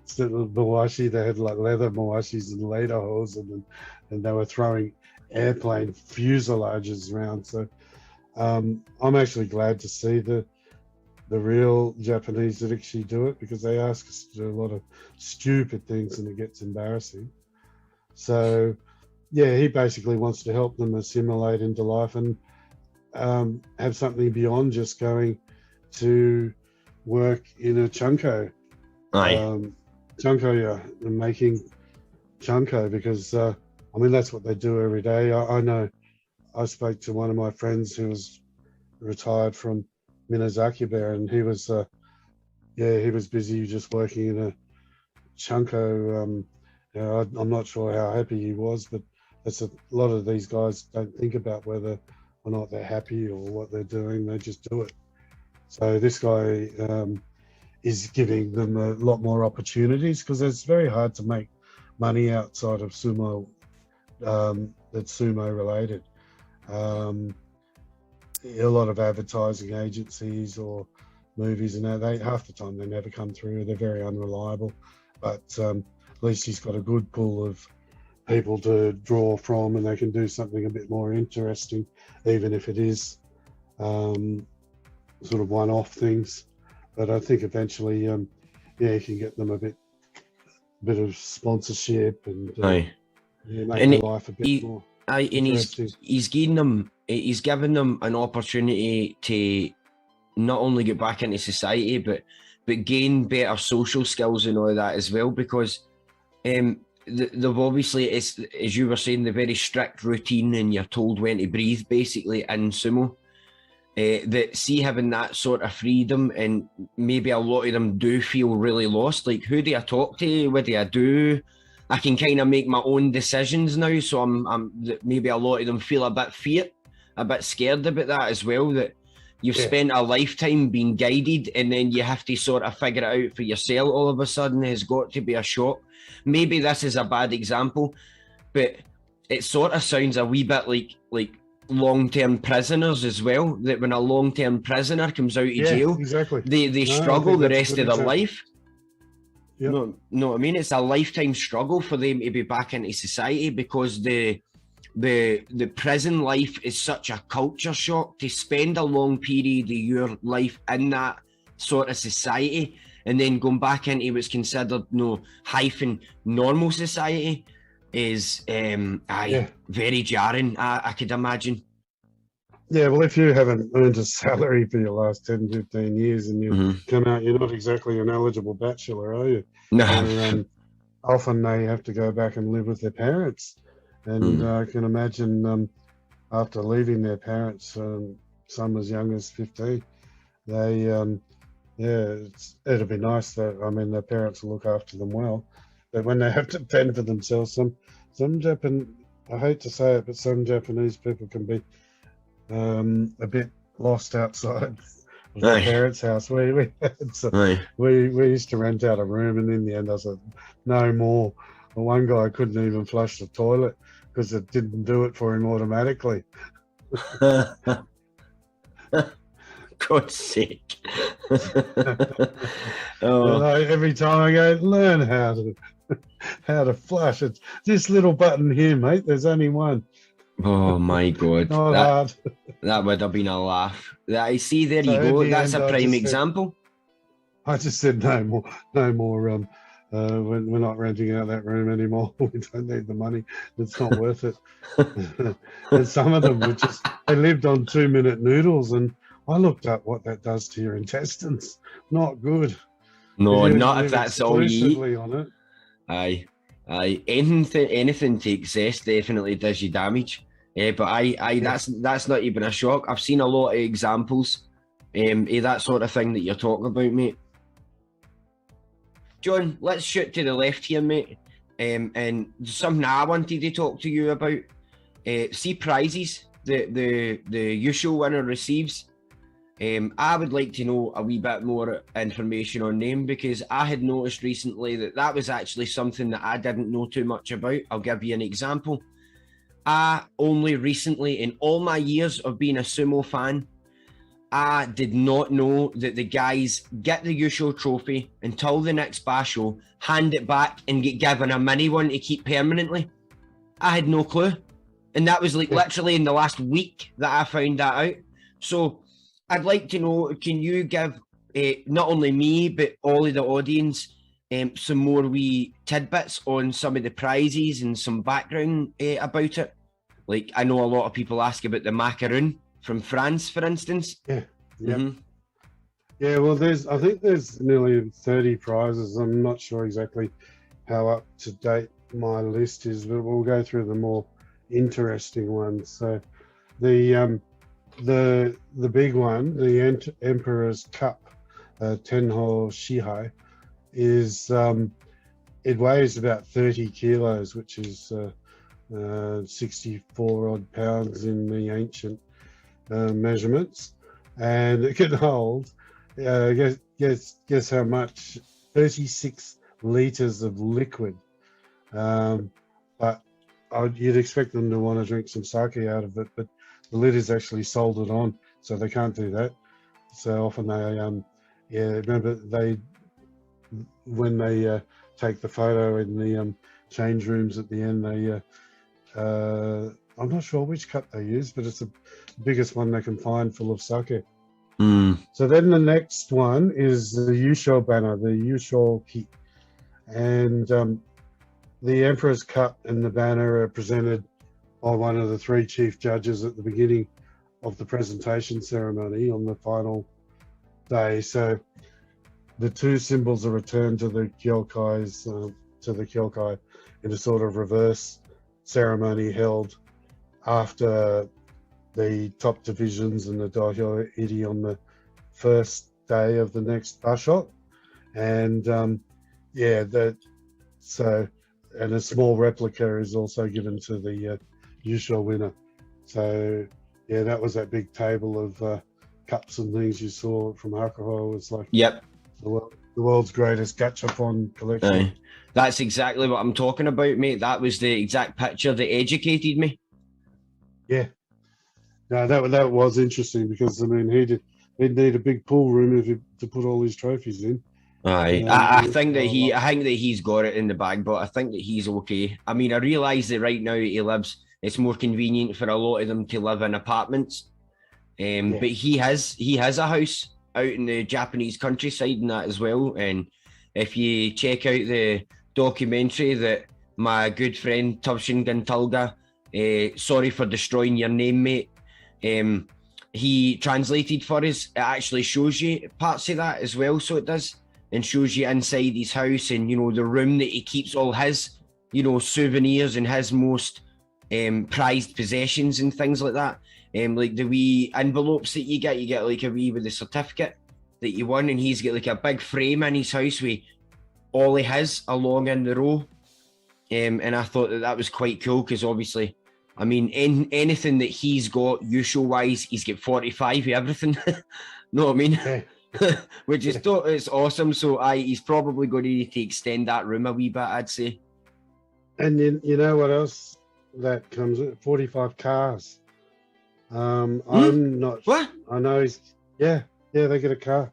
instead of mawashi, they had like leather mawashis and lederhosen, and they were throwing airplane fuselages around. So I'm actually glad to see the real Japanese that actually do it, because they ask us to do a lot of stupid things and it gets embarrassing. So, yeah, he basically wants to help them assimilate into life and have something beyond just going to work in a chunko. Chunko, yeah, and making chunko, because I mean, that's what they do every day. I know I spoke to one of my friends who was retired from Minazaki Bear, and he was he was busy just working in a chunko. I'm not sure how happy he was, but that's a lot of these guys don't think about whether or not they're happy or what they're doing. They just do it. So this guy is giving them a lot more opportunities, because it's very hard to make money outside of sumo that's sumo related. A lot of advertising agencies or movies and that, they half the time they never come through. They're very unreliable, but at least he's got a good pool of people to draw from, and they can do something a bit more interesting, even if it is sort of one-off things. But I think eventually, you can get them a bit of sponsorship and make their life a bit more. And he's given them an opportunity to not only get back into society, but gain better social skills and all that as well, because they've obviously, it's, as you were saying, the very strict routine, and you're told when to breathe basically in sumo. That see, having that sort of freedom, and maybe a lot of them do feel really lost. Like, who do I talk to? What do I do? I can kind of make my own decisions now, so I'm maybe a lot of them feel a bit scared about that as well, that you've spent a lifetime being guided, and then you have to sort of figure it out for yourself all of a sudden. Has got to be a shock. Maybe this is a bad example, but it sort of sounds a wee bit like long-term prisoners as well, that when a long-term prisoner comes out of jail, exactly, they struggle the rest of their life. Yep. No, I mean, it's a lifetime struggle for them to be back into society, because the prison life is such a culture shock. To spend a long period of your life in that sort of society and then going back into what's considered normal society is very jarring, I could imagine. Yeah, well, if you haven't earned a salary for your last 10, 15 years and you come out, you're not exactly an eligible bachelor, are you? No. Often they have to go back and live with their parents. And I can imagine after leaving their parents, some as young as 15, they, it'll be nice that, I mean, their parents will look after them well. But when they have to fend for themselves, I hate to say it, but some Japanese people can be a bit lost outside of their parents' house. We used to rent out a room, and in the end I said, no more. Well, one guy couldn't even flush the toilet because it didn't do it for him automatically. God's sake. Every time I go, learn how to flush. It's this little button here, mate. There's only one. Oh my God. Not hard. That would have been a laugh. I see, there you go. That's a prime example. I just said no more. We're not renting out that room anymore. We don't need the money. It's not worth it. And some of them they lived on 2-minute noodles, and I looked up what that does to your intestines. Not good. No, not if that's all you eat. On it. Aye. Anything to excess definitely does you damage. But that's not even a shock. I've seen a lot of examples of that sort of thing that you're talking about, mate. John, let's shoot to the left here, mate. And something I wanted to talk to you about. See prizes that the Yusho winner receives. I would like to know a wee bit more information on them, because I had noticed recently that was actually something that I didn't know too much about. I'll give you an example. I only recently, in all my years of being a sumo fan, I did not know that the guys get the Yusho trophy until the next basho, hand it back and get given a mini one to keep permanently. I had no clue. And that was like literally in the last week that I found that out. So I'd like to know, can you give not only me, but all of the audience some more wee tidbits on some of the prizes and some background about it? Like, I know a lot of people ask about the macaroon from France, for instance. Yeah. Yeah, well, I think there's nearly 30 prizes. I'm not sure exactly how up to date my list is, but we'll go through the more interesting ones. So the big one, the Emperor's Cup, Tenho Shihai, is it weighs about 30 kilos, which is 64 odd pounds in the ancient measurements, and it can hold guess how much? 36 liters of liquid. But you'd expect them to want to drink some sake out of it, but the lid is actually soldered on, so they can't do that. So often they remember when they take the photo in the change rooms at the end, they I'm not sure which cup they use, but it's the biggest one they can find full of sake. So then the next one is the Yusho banner, the Yusho ki, and the Emperor's Cup and the banner are presented by one of the 3 chief judges at the beginning of the presentation ceremony on the final day. So the 2 symbols are returned to the Kyokai in a sort of reverse ceremony held after the top divisions and the Dohyo Iri on the first day of the next basho, and and a small replica is also given to the Yusho winner. So yeah, that was that big table of cups and things you saw from Hakuho. It's like the world's greatest gachapon collection. That's exactly what I'm talking about, mate. That was the exact picture that educated me. Yeah. No, that was interesting because I mean he'd need a big pool room to put all his trophies in. I think that he's got it in the bag, but I think that he's okay. I mean, I realise that right now it's more convenient for a lot of them to live in apartments. But he has a house out in the Japanese countryside and that as well. And if you check out the documentary that my good friend Tubshin Gintalga, sorry for destroying your name, mate, he translated for us, it actually shows you parts of that as well, so it does, and shows you inside his house and, you know, the room that he keeps all his, you know, souvenirs and his most prized possessions and things like that. Like the wee envelopes that you get like a wee with the certificate that you won, and he's got like a big frame in his house with all of his along in the row. And I thought that was quite cool because obviously, I mean, anything that he's got Yusho-wise, he's got 45 of everything. Know what I mean? Which is it's awesome. So he's probably going to need to extend that room a wee bit, I'd say. And then you know what else that comes with? 45 cars. I'm not. What? I know he's. Yeah, they get a car.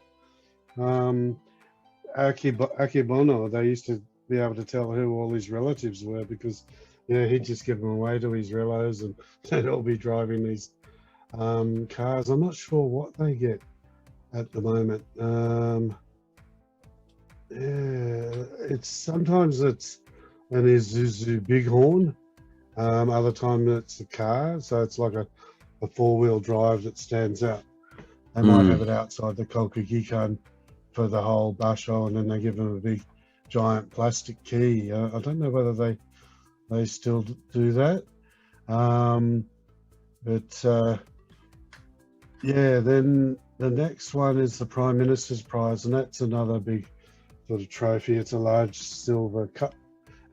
Akibono, they used to be able to tell who all his relatives were because he'd just give them away to his relos and they'd all be driving these cars. I'm not sure what they get at the moment. Sometimes it's an Isuzu Bighorn, other time it's a car, so it's like a 4-wheel drive that stands out. They might have it outside the Kokugikan for the whole basho, and then they give them a big giant plastic key. I don't know whether they still do that. Then the next one is the Prime Minister's Prize, and that's another big sort of trophy. It's a large silver cup,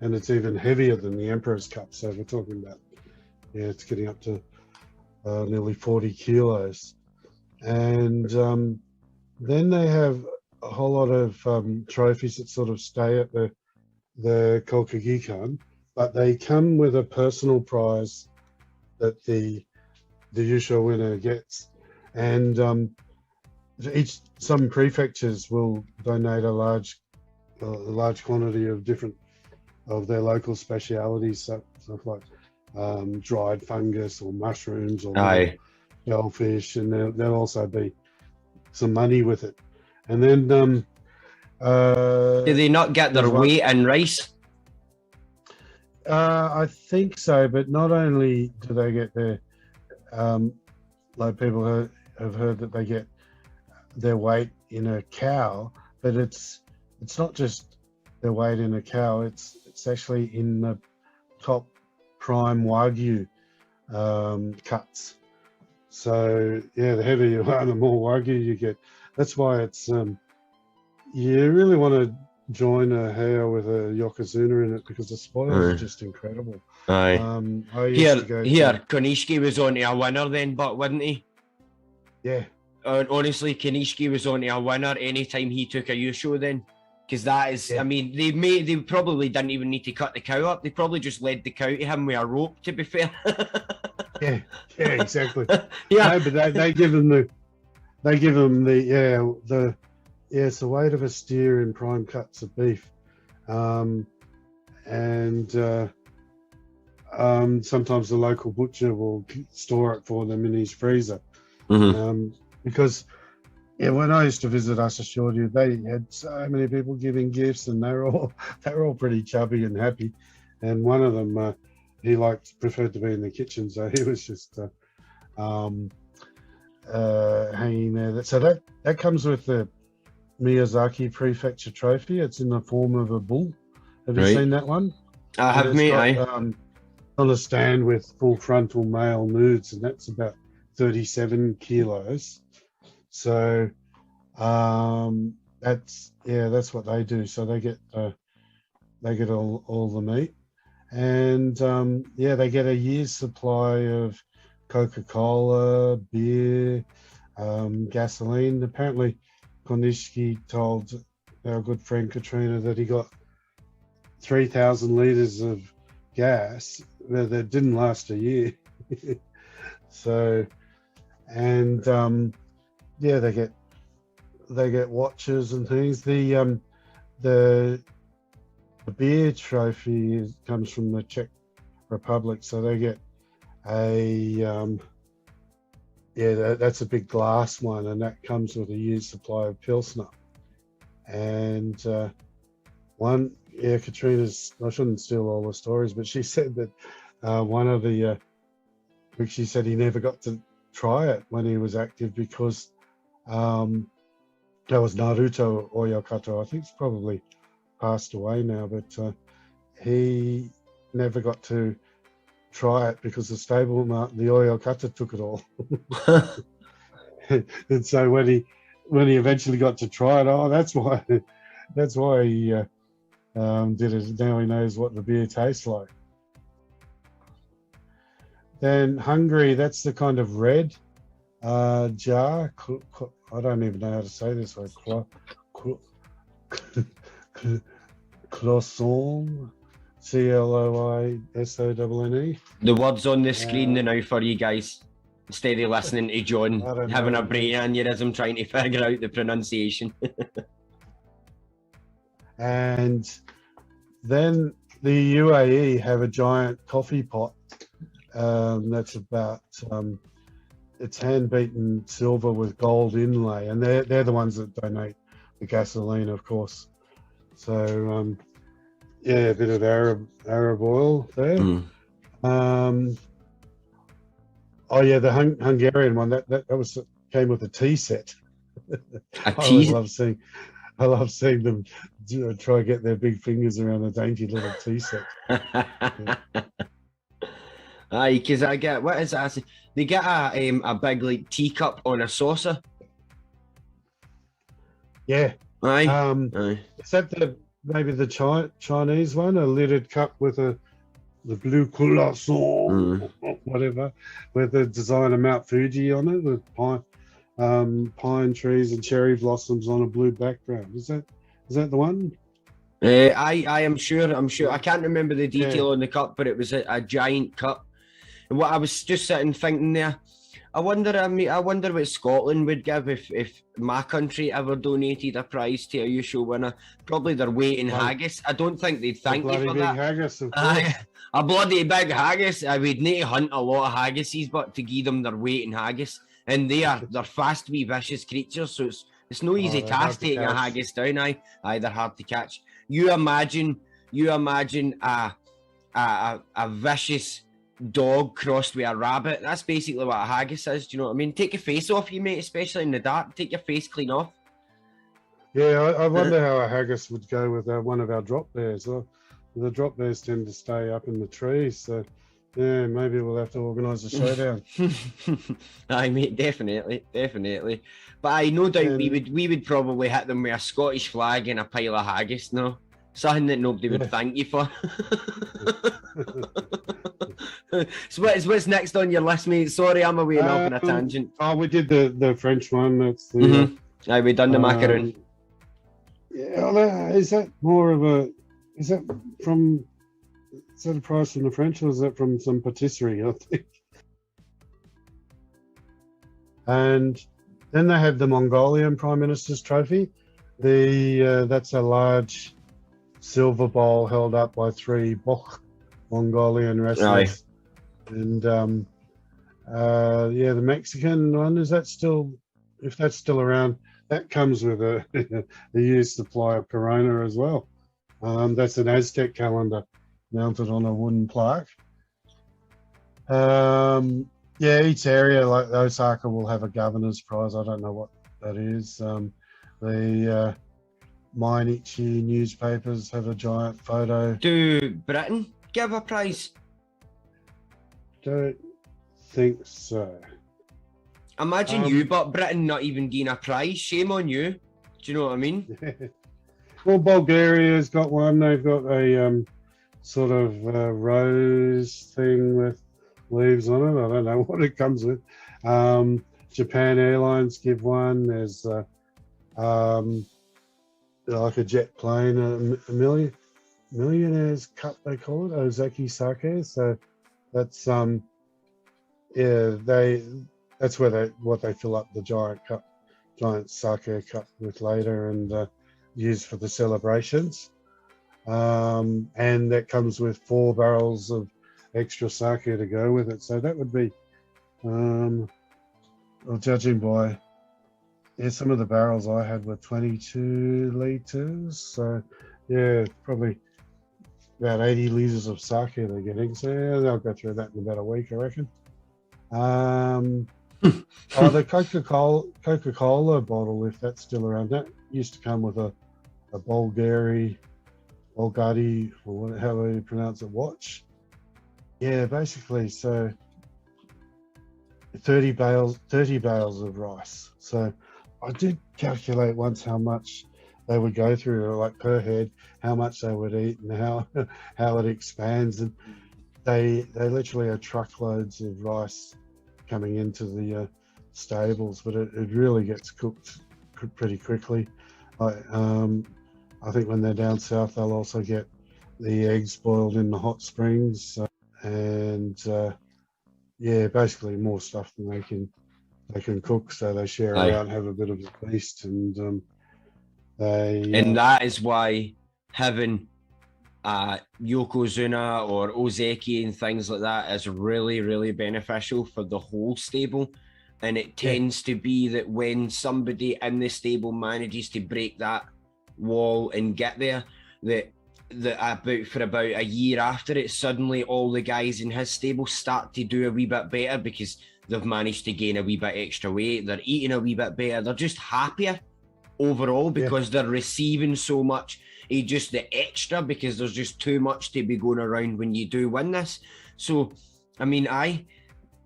and it's even heavier than the Emperor's Cup. So we're talking about, it's getting up to nearly 40 kilos. And then they have a whole lot of trophies that sort of stay at the Kokugikan, but they come with a personal prize that the Yusho winner gets. And some prefectures will donate a large quantity of different of their local specialities, stuff like dried fungus or mushrooms or shellfish, and there'll also be some money with it. And then do they not get their weight in rice? I think so, but not only do they get their like people have heard that they get their weight in a cow, but it's not just their weight in a cow, it's actually in the top prime Wagyu cuts. So yeah, the heavier you are, the more Wagyu you get. That's why it's you really want to join a hare with a yokozuna in it, because the spoils are just incredible. Aye. I used to go Konishiki was on to a winner then, but wasn't he? Yeah. Honestly, Konishiki was on to a winner anytime he took a Yusho then. Because that is, I mean, they probably didn't even need to cut the cow up. They probably just led the cow to him with a rope, to be fair. yeah, exactly. No, but they give him the it's the weight of a steer in prime cuts of beef. And sometimes the local butcher will store it for them in his freezer. Because when I used to visit Asashoryu, they had so many people giving gifts, and they were all pretty chubby and happy. And one of them, he preferred to be in the kitchen, so he was just hanging there. So that comes with the Miyazaki Prefecture Trophy. It's in the form of a bull. Have you seen that one? I have, mate. On a stand with full frontal male nudes, and that's about 37 kilos. So that's what they do. So they get all the meat, and they get a year's supply of Coca-Cola, beer, gasoline. Apparently, Konishiki told our good friend Katrina that he got 3,000 liters of gas that didn't last a year. So, and they get watches and things. The beer trophy comes from the Czech Republic, so they get that's a big glass one, and that comes with a year's supply of Pilsner. And Katrina's, I shouldn't steal all the stories, but she said that one of the she said he never got to try it when he was active because that was Naruto Oyakato. I think he's probably passed away now, but he never got to try it because the stable, the Oyakata, took it all. And so when he eventually got to try it, that's why he did it. Now he knows what the beer tastes like. Then Hungary, that's the kind of red jar. I don't even know how to say this word. Cloisonne. Cloisonne. The words on the screen now for you guys. Instead of listening to John having a brain aneurysm trying to figure out the pronunciation. And then the UAE have a giant coffee pot. That's about it's hand-beaten silver with gold inlay, and they're the ones that donate the gasoline, of course. So a bit of Arab oil there. The Hungarian one that came with a tea set. I love seeing them try to get their big fingers around a dainty little tea set. Aye, because I get, what is that? They get a big teacup on a saucer. Yeah. Aye. Aye. Is that maybe the Chinese one, a lidded cup with the blue colossal, whatever, with the design of Mount Fuji on it, with pine trees and cherry blossoms on a blue background. Is that the one? I am sure. I can't remember the detail on the cup, but it was a giant cup. And what I was just sitting thinking there, I wonder. I mean, I wonder what Scotland would give if my country ever donated a prize to a Yusho winner. Probably their weight in haggis. I don't think they'd thank you for that. Haggis, of course. A bloody big haggis. I would need to hunt a lot of haggises, but to give them their weight in haggis, and they're fast, wee, vicious creatures. So it's no easy task taking a haggis down. Aye, they're hard to catch. You imagine a vicious dog crossed with a rabbit. That's basically what a haggis is. Do you know what I mean? Take your face off, you mate, especially in the dark. Take your face clean off. Yeah, I wonder how a haggis would go with one of our drop bears. The drop bears tend to stay up in the trees, so yeah, maybe we'll have to organise a showdown. Aye, mate, definitely. But I no doubt we would probably hit them with a Scottish flag and a pile of haggis. No, something that nobody would thank you for. So what's next on your list, mate? Sorry, I'm away off on a tangent. Oh, we did the French one. That's the. Aye, we done the macaroon. Yeah, is that more of a? Is that a prize from the French, or is that from some patisserie? I think. And then they have the Mongolian Prime Minister's trophy. That's a large silver bowl held up by 3 Mongolian wrestlers. Right. And the Mexican one, is that still? If that's still around, that comes with a used supply of Corona as well. That's an Aztec calendar mounted on a wooden plaque. Each area, like Osaka, will have a governor's prize. I don't know what that is. The Mainichi newspapers have a giant photo. Do Britain give a prize? Don't think so. Imagine you, but Britain not even getting a prize. Shame on you. Do you know what I mean? Well, Bulgaria's got one. They've got a sort of rose thing with leaves on it. I don't know what it comes with. Japan Airlines give one. There's like a jet plane, a millionaire's cup, they call it, Ozaki Sake. So that's that's what they fill up the giant sake cup with later and use for the celebrations. And that comes with 4 barrels of extra sake to go with it. So that would be, well, judging by some of the barrels I had were 22 litres. So yeah, probably about 80 litres of sake they're getting. So yeah, they'll go through that in about a week, I reckon. The Coca-Cola bottle, if that's still around, that used to come with a Bulgari, or however you pronounce it, watch. Yeah, basically, so 30 bales of rice. So I did calculate once how much they would go through, like per head, how much they would eat and how it expands. And they literally are truckloads of rice coming into the stables, but it really gets cooked pretty quickly. I think when they're down south, they'll also get the eggs boiled in the hot springs, and basically more stuff than they can cook. So they share around, have a bit of a feast, and that is why having Yokozuna or Ozeki and things like that is really, really beneficial for the whole stable. And it tends to be that when somebody in the stable manages to break that wall and get there, that for about a year after it, suddenly all the guys in his stable start to do a wee bit better because they've managed to gain a wee bit extra weight, they're eating a wee bit better, they're just happier overall because they're receiving so much, just the extra, because there's just too much to be going around when you do win this. So I mean,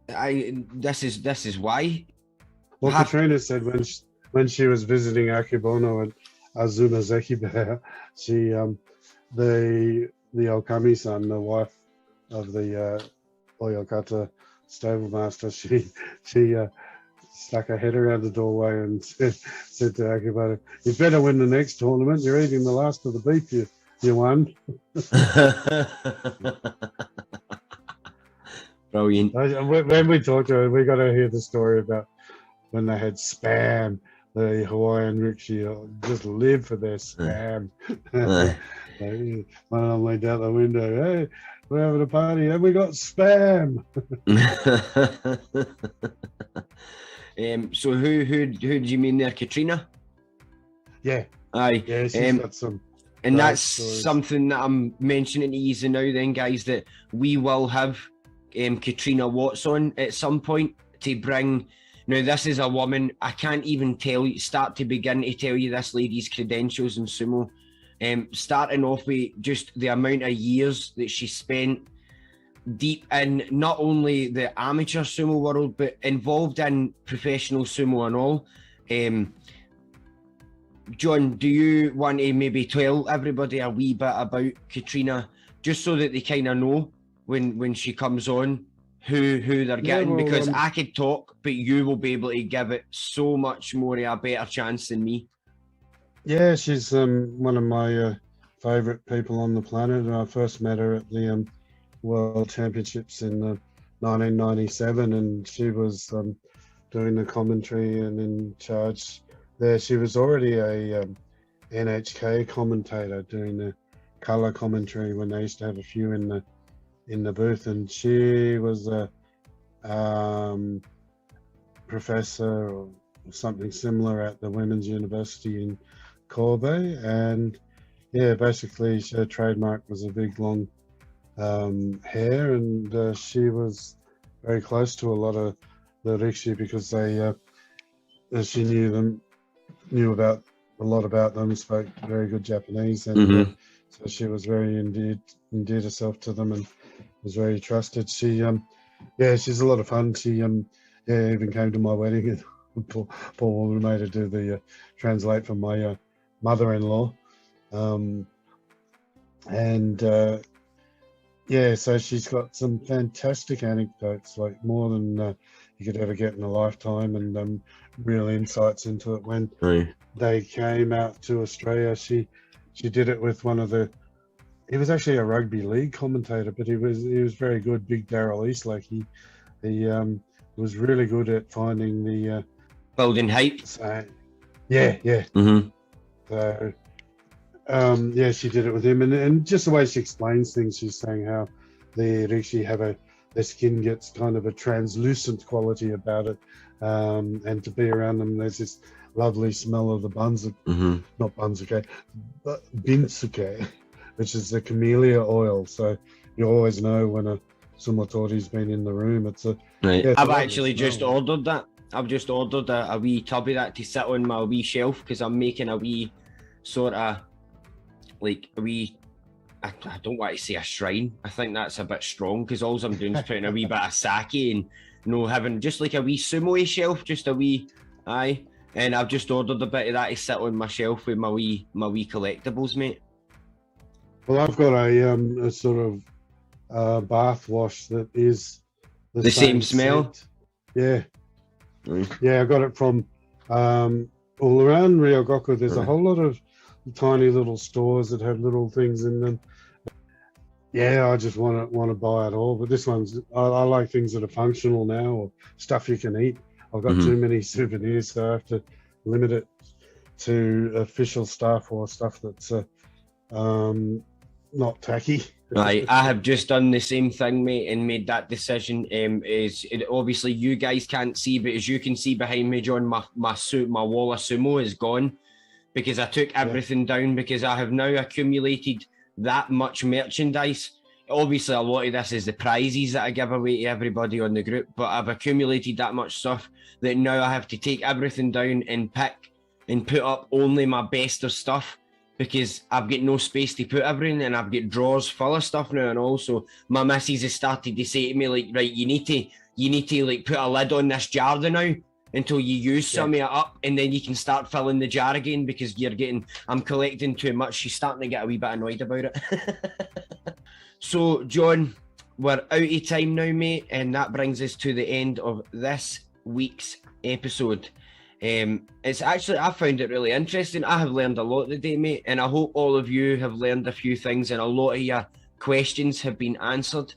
this is why. Well, Katrina said when she was visiting Akebono and Azuma Zekibear, she the Okami-san, the wife of the Oyokata stable master, she stuck her head around the doorway and said to Akebono, "You better win the next tournament. You're eating the last of the beef you won." Brilliant. When we talked to her, we got to hear the story about when they had spam. The Hawaiian rickshaw just live for their spam. One of them went out the window, hey, we're having a party and we got spam. So who do you mean there, Katrina? Yeah. Aye. Yeah, she's got some. And that's stories. something that I'm mentioning to you now then, guys, that we will have Katrina Watts on at some point to bring. Now, this is a woman, I can't even start to begin to tell you this lady's credentials in sumo. Starting off with just the amount of years that she spent deep in not only the amateur sumo world, but involved in professional sumo and all. John, do you want to maybe tell everybody a wee bit about Katrina, just so that they kind of know when she comes on who they're getting? Well, because I could talk, but you will be able to give it so much more of a better chance than me. Yeah, she's one of my favourite people on the planet. I first met her at the World Championships in 1997, and she was doing the commentary and in charge there. She was already a NHK commentator doing the colour commentary when they used to have a few in the booth, and she was a professor or something similar at the Women's University in Kobe, and yeah, basically her trademark was a big long hair, and she was very close to a lot of the rishi because she knew about a lot about them, spoke very good Japanese, and so she was very endeared herself to them and was very trusted. She she's a lot of fun. She even came to my wedding, and poor woman made her do the translate for my mother-in-law, so she's got some fantastic anecdotes, like more than you could ever get in a lifetime, and real insights into it. When they came out to Australia, she did it with one of he was actually a rugby league commentator, but he was very good, Big Daryl Eastlake. He was really good at finding the building hype. So she did it with him, and just the way she explains things, she's saying how the rishi their skin gets kind of a translucent quality about it, and to be around them, there's this lovely smell of the not banzuke, but binsuke, which is the camellia oil. So you always know when a sumotori's been in the room. I've actually just ordered that. I've just ordered a wee tub of that to sit on my wee shelf, because I'm making a wee sort of like a wee, I don't want to say a shrine. I think that's a bit strong, because all I'm doing is putting a wee bit of sake and having just like a wee sumo shelf, just a wee, and I've just ordered a bit of that to sit on my shelf with my wee collectibles, mate. Well, I've got a sort of bath wash that is the same smell. Scent. Yeah, I got it from all around Ryogoku. There's a whole lot of tiny little stores that have little things in them. Yeah, I just want to buy it all. But this one's, I like things that are functional now, or stuff you can eat. I've got too many souvenirs, so I have to limit it to official stuff or stuff that's not tacky. I have just done the same thing, mate, and made that decision. Obviously you guys can't see, but as you can see behind me, John, my wall of sumo is gone, because I took everything down, because I have now accumulated that much merchandise. Obviously a lot of this is the prizes that I give away to everybody on the group, but I've accumulated that much stuff that now I have to take everything down and pick and put up only my best of stuff, because I've got no space to put everything, and I've got drawers full of stuff now. And also my missus has started to say to me, like, right, you need to like put a lid on this jar now until you use some of it up, and then you can start filling the jar again, because I'm collecting too much. She's starting to get a wee bit annoyed about it. So John, we're out of time now, mate, and that brings us to the end of this week's episode. It's actually, I found it really interesting. I have learned a lot today, mate, and I hope all of you have learned a few things, and a lot of your questions have been answered.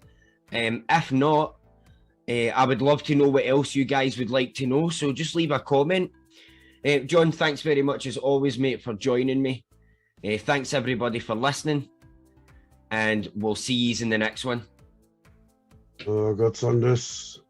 If not, I would love to know what else you guys would like to know, so just leave a comment. John, thanks very much as always, mate, for joining me. Thanks everybody for listening, and we'll see you in the next one. Gott Anders.